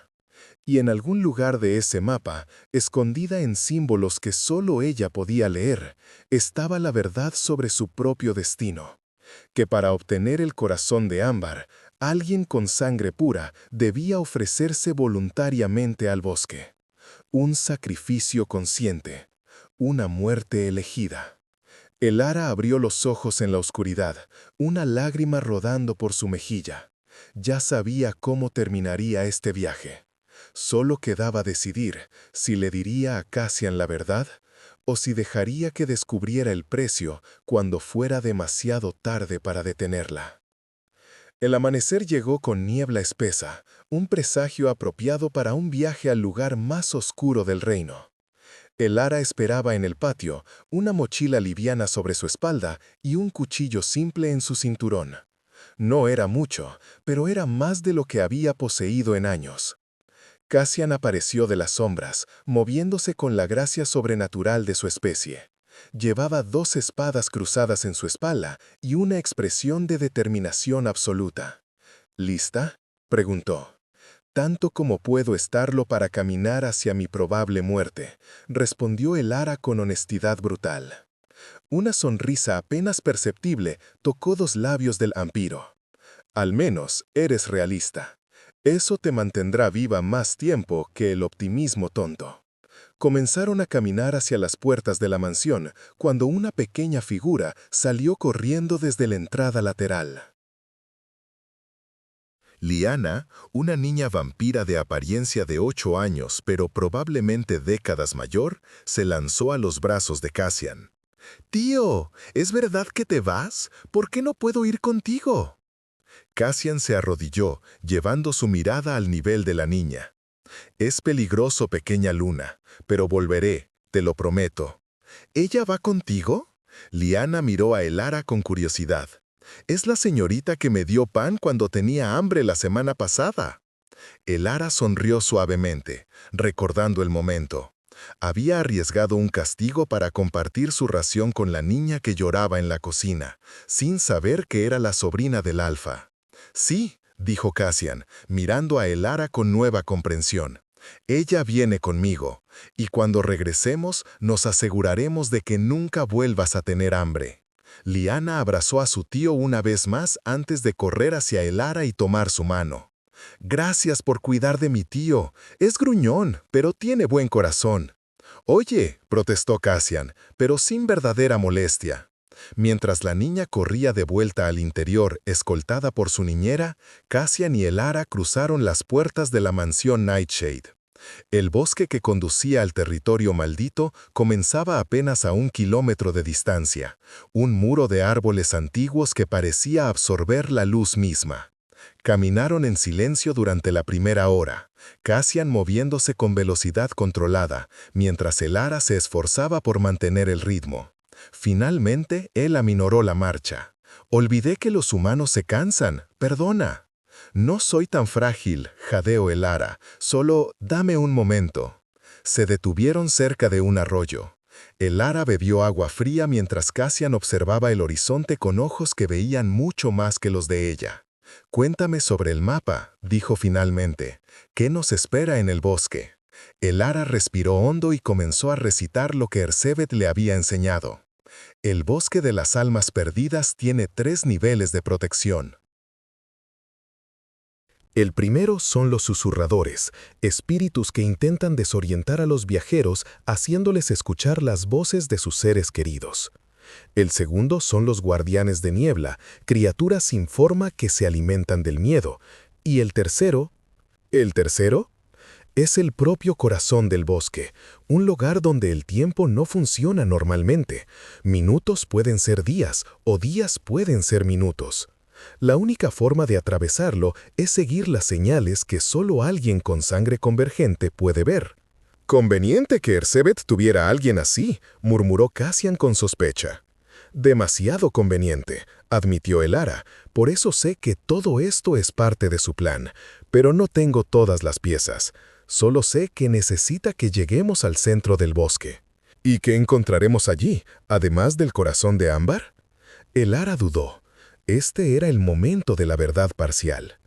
Y en algún lugar de ese mapa, escondida en símbolos que solo ella podía leer, estaba la verdad sobre su propio destino. Que para obtener el corazón de ámbar, alguien con sangre pura debía ofrecerse voluntariamente al bosque. Un sacrificio consciente, una muerte elegida. Elara abrió los ojos en la oscuridad, una lágrima rodando por su mejilla. Ya sabía cómo terminaría este viaje. Solo quedaba decidir si le diría a Cassian la verdad o si dejaría que descubriera el precio cuando fuera demasiado tarde para detenerla. El amanecer llegó con niebla espesa, un presagio apropiado para un viaje al lugar más oscuro del reino. Elara esperaba en el patio, una mochila liviana sobre su espalda y un cuchillo simple en su cinturón. No era mucho, pero era más de lo que había poseído en años. Cassian apareció de las sombras, moviéndose con la gracia sobrenatural de su especie. Llevaba 2 espadas cruzadas en su espalda y una expresión de determinación absoluta. ¿Lista?, preguntó. «Tanto como puedo estarlo para caminar hacia mi probable muerte», respondió Elara con honestidad brutal. Una sonrisa apenas perceptible tocó 2 labios del vampiro. «Al menos eres realista. Eso te mantendrá viva más tiempo que el optimismo tonto». Comenzaron a caminar hacia las puertas de la mansión cuando una pequeña figura salió corriendo desde la entrada lateral. Lyanna, una niña vampira de apariencia de 8 años, pero probablemente décadas mayor, se lanzó a los brazos de Cassian. «Tío, ¿es verdad que te vas? ¿Por qué no puedo ir contigo?» Cassian se arrodilló, llevando su mirada al nivel de la niña. «Es peligroso, pequeña luna, pero volveré, te lo prometo». «¿Ella va contigo?» Lyanna miró a Elara con curiosidad. «Es la señorita que me dio pan cuando tenía hambre la semana pasada». Elara sonrió suavemente, recordando el momento. Había arriesgado un castigo para compartir su ración con la niña que lloraba en la cocina, sin saber que era la sobrina del Alfa. «Sí», dijo Cassian, mirando a Elara con nueva comprensión. «Ella viene conmigo, y cuando regresemos nos aseguraremos de que nunca vuelvas a tener hambre». Lyanna abrazó a su tío una vez más antes de correr hacia Elara y tomar su mano. «Gracias por cuidar de mi tío. Es gruñón, pero tiene buen corazón». «Oye», protestó Cassian, pero sin verdadera molestia. Mientras la niña corría de vuelta al interior, escoltada por su niñera, Cassian y Elara cruzaron las puertas de la mansión Nightshade. El bosque que conducía al territorio maldito comenzaba apenas a 1 kilómetro de distancia, un muro de árboles antiguos que parecía absorber la luz misma. Caminaron en silencio durante la primera hora, Cassian moviéndose con velocidad controlada, mientras Elara se esforzaba por mantener el ritmo. Finalmente, él aminoró la marcha. «Olvidé que los humanos se cansan, perdona». «No soy tan frágil», jadeó Elara, «solo dame un momento». Se detuvieron cerca de un arroyo. Elara bebió agua fría mientras Cassian observaba el horizonte con ojos que veían mucho más que los de ella. «Cuéntame sobre el mapa», dijo finalmente. «¿Qué nos espera en el bosque?» Elara respiró hondo y comenzó a recitar lo que Erzsebet le había enseñado. «El bosque de las almas perdidas tiene 3 niveles de protección. El primero son los susurradores, espíritus que intentan desorientar a los viajeros haciéndoles escuchar las voces de sus seres queridos. El segundo son los guardianes de niebla, criaturas sin forma que se alimentan del miedo. Y el tercero... ¿El tercero? Es el propio corazón del bosque, un lugar donde el tiempo no funciona normalmente. Minutos pueden ser días o días pueden ser minutos. La única forma de atravesarlo es seguir las señales que solo alguien con sangre convergente puede ver. «Conveniente que Erzsebet tuviera a alguien así», murmuró Cassian con sospecha. «Demasiado conveniente», admitió Elara. «Por eso sé que todo esto es parte de su plan, pero no tengo todas las piezas. Solo sé que necesita que lleguemos al centro del bosque». «¿Y qué encontraremos allí, además del corazón de ámbar?» Elara dudó. Este era el momento de la verdad parcial.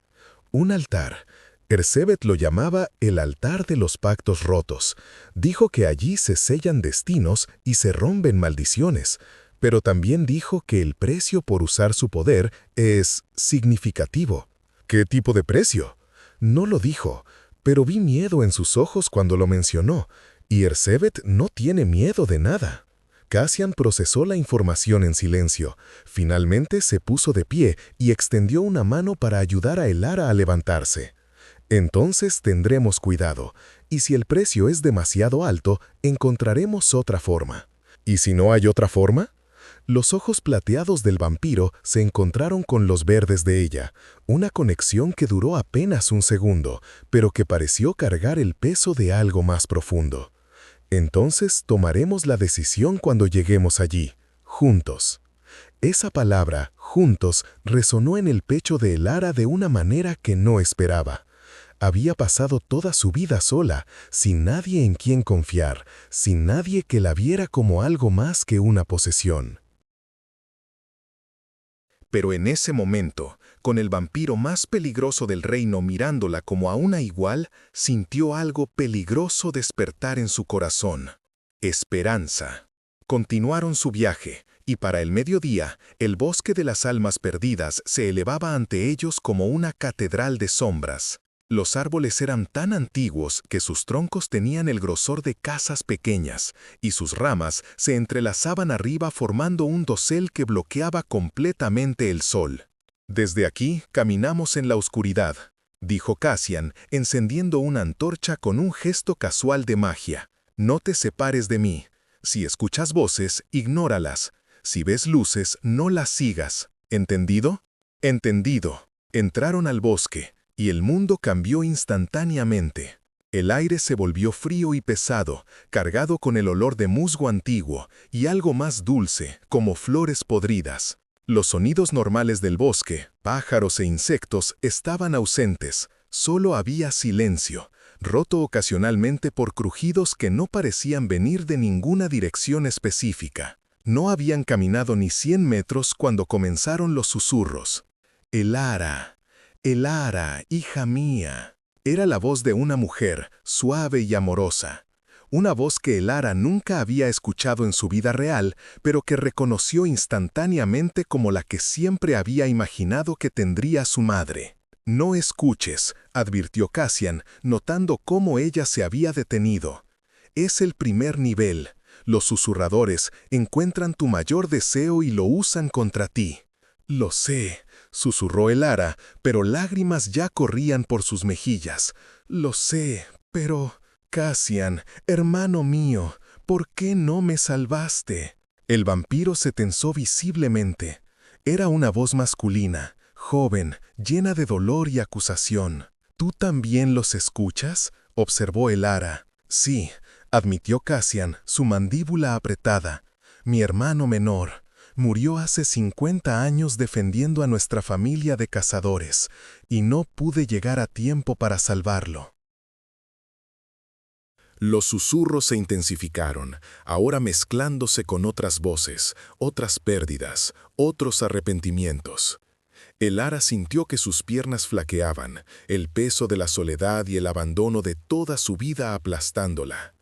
Un altar. Erzsebet lo llamaba el altar de los pactos rotos. Dijo que allí se sellan destinos y se rompen maldiciones, pero también dijo que el precio por usar su poder es significativo. ¿Qué tipo de precio? No lo dijo, pero vi miedo en sus ojos cuando lo mencionó, y Erzsebet no tiene miedo de nada. Cassian procesó la información en silencio. Finalmente se puso de pie y extendió una mano para ayudar a Elara a levantarse. «Entonces tendremos cuidado, y si el precio es demasiado alto, encontraremos otra forma». «¿Y si no hay otra forma?» Los ojos plateados del vampiro se encontraron con los verdes de ella, una conexión que duró apenas un segundo, pero que pareció cargar el peso de algo más profundo. Entonces tomaremos la decisión cuando lleguemos allí, juntos. Esa palabra, juntos, resonó en el pecho de Elara de una manera que no esperaba. Había pasado toda su vida sola, sin nadie en quien confiar, sin nadie que la viera como algo más que una posesión. Pero en ese momento, con el vampiro más peligroso del reino mirándola como a una igual, sintió algo peligroso despertar en su corazón. Esperanza. Continuaron su viaje, y para el mediodía, el bosque de las almas perdidas se elevaba ante ellos como una catedral de sombras. Los árboles eran tan antiguos que sus troncos tenían el grosor de casas pequeñas, y sus ramas se entrelazaban arriba formando un dosel que bloqueaba completamente el sol. «Desde aquí caminamos en la oscuridad», dijo Cassian, encendiendo una antorcha con un gesto casual de magia. «No te separes de mí. Si escuchas voces, ignóralas. Si ves luces, no las sigas. ¿Entendido?» «Entendido». Entraron al bosque, y el mundo cambió instantáneamente. El aire se volvió frío y pesado, cargado con el olor de musgo antiguo y algo más dulce, como flores podridas. Los sonidos normales del bosque, pájaros e insectos, estaban ausentes. Solo había silencio, roto ocasionalmente por crujidos que no parecían venir de ninguna dirección específica. No habían caminado ni 100 metros cuando comenzaron los susurros. «Elara, Elara, hija mía». Era la voz de una mujer, suave y amorosa. Una voz que Elara nunca había escuchado en su vida real, pero que reconoció instantáneamente como la que siempre había imaginado que tendría su madre. «No escuches», advirtió Cassian, notando cómo ella se había detenido. «Es el primer nivel. Los susurradores encuentran tu mayor deseo y lo usan contra ti». «Lo sé», susurró Elara, pero lágrimas ya corrían por sus mejillas. «Lo sé, pero... Cassian, hermano mío, ¿por qué no me salvaste?» El vampiro se tensó visiblemente. Era una voz masculina, joven, llena de dolor y acusación. «¿Tú también los escuchas?», observó Elara. «Sí», admitió Cassian, su mandíbula apretada. «Mi hermano menor murió hace 50 años defendiendo a nuestra familia de cazadores, y no pude llegar a tiempo para salvarlo». Los susurros se intensificaron, ahora mezclándose con otras voces, otras pérdidas, otros arrepentimientos. Elara sintió que sus piernas flaqueaban, el peso de la soledad y el abandono de toda su vida aplastándola.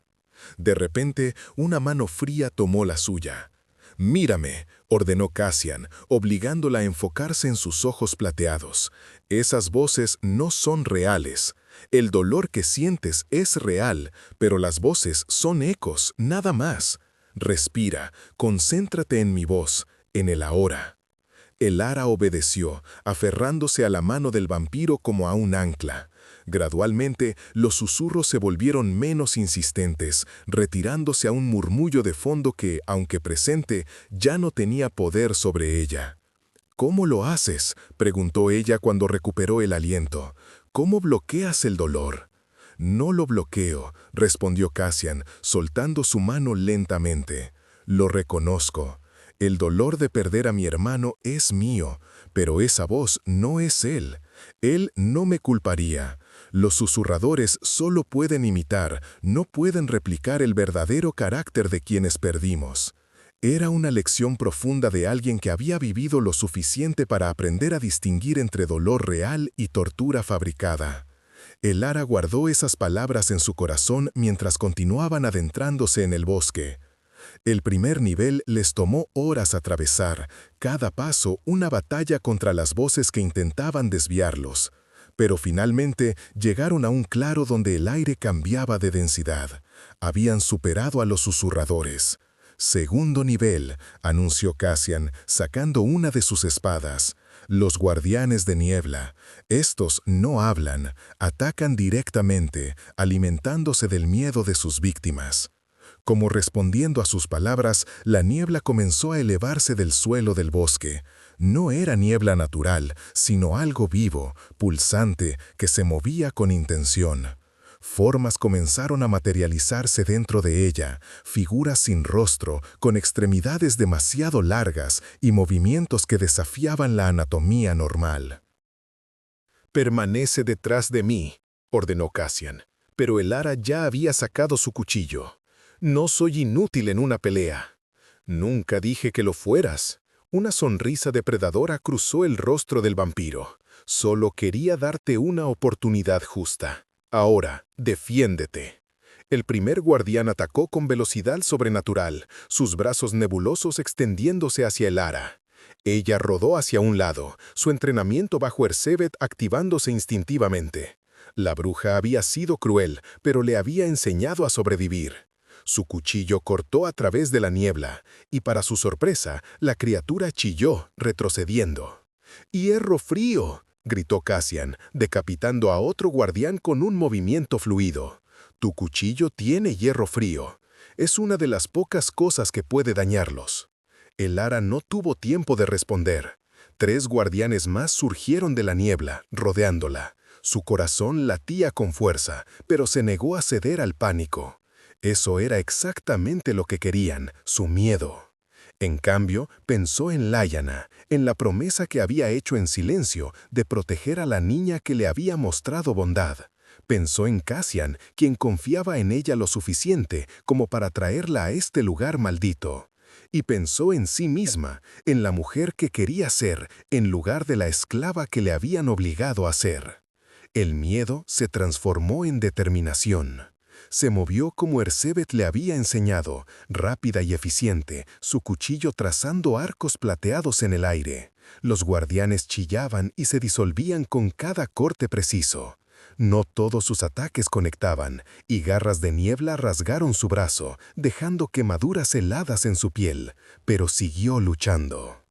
De repente, una mano fría tomó la suya. «Mírame», ordenó Cassian, obligándola a enfocarse en sus ojos plateados. «Esas voces no son reales. El dolor que sientes es real, pero las voces son ecos, nada más. Respira, concéntrate en mi voz, en el ahora». Elara obedeció, aferrándose a la mano del vampiro como a un ancla. Gradualmente, los susurros se volvieron menos insistentes, retirándose a un murmullo de fondo que, aunque presente, ya no tenía poder sobre ella. «¿Cómo lo haces?», preguntó ella cuando recuperó el aliento. «¿Cómo bloqueas el dolor?». «No lo bloqueo», respondió Cassian, soltando su mano lentamente. «Lo reconozco. El dolor de perder a mi hermano es mío, pero esa voz no es él. Él no me culparía. Los susurradores solo pueden imitar, no pueden replicar el verdadero carácter de quienes perdimos». Era una lección profunda de alguien que había vivido lo suficiente para aprender a distinguir entre dolor real y tortura fabricada. Elara guardó esas palabras en su corazón mientras continuaban adentrándose en el bosque. El primer nivel les tomó horas atravesar, cada paso una batalla contra las voces que intentaban desviarlos. Pero finalmente llegaron a un claro donde el aire cambiaba de densidad. Habían superado a los susurradores. «Segundo nivel», anunció Cassian, sacando una de sus espadas. «Los guardianes de niebla. Estos no hablan, atacan directamente, alimentándose del miedo de sus víctimas». Como respondiendo a sus palabras, la niebla comenzó a elevarse del suelo del bosque. No era niebla natural, sino algo vivo, pulsante, que se movía con intención. Formas comenzaron a materializarse dentro de ella, figuras sin rostro, con extremidades demasiado largas y movimientos que desafiaban la anatomía normal. «Permanece detrás de mí», ordenó Cassian, pero el ara ya había sacado su cuchillo. «No soy inútil en una pelea». «Nunca dije que lo fueras». Una sonrisa depredadora cruzó el rostro del vampiro. «Solo quería darte una oportunidad justa. Ahora, defiéndete». El primer guardián atacó con velocidad sobrenatural, sus brazos nebulosos extendiéndose hacia el ara. Ella rodó hacia un lado, su entrenamiento bajo Erzsébet activándose instintivamente. La bruja había sido cruel, pero le había enseñado a sobrevivir. Su cuchillo cortó a través de la niebla, y para su sorpresa, la criatura chilló, retrocediendo. «¡Hierro frío!», gritó Cassian, decapitando a otro guardián con un movimiento fluido. «Tu cuchillo tiene hierro frío. Es una de las pocas cosas que puede dañarlos». El ara no tuvo tiempo de responder. 3 guardianes más surgieron de la niebla, rodeándola. Su corazón latía con fuerza, pero se negó a ceder al pánico. Eso era exactamente lo que querían, su miedo. En cambio, pensó en Lyanna, en la promesa que había hecho en silencio de proteger a la niña que le había mostrado bondad. Pensó en Cassian, quien confiaba en ella lo suficiente como para traerla a este lugar maldito. Y pensó en sí misma, en la mujer que quería ser, en lugar de la esclava que le habían obligado a ser. El miedo se transformó en determinación. Se movió como Erzsébet le había enseñado, rápida y eficiente, su cuchillo trazando arcos plateados en el aire. Los guardianes chillaban y se disolvían con cada corte preciso. No todos sus ataques conectaban, y garras de niebla rasgaron su brazo, dejando quemaduras heladas en su piel, pero siguió luchando.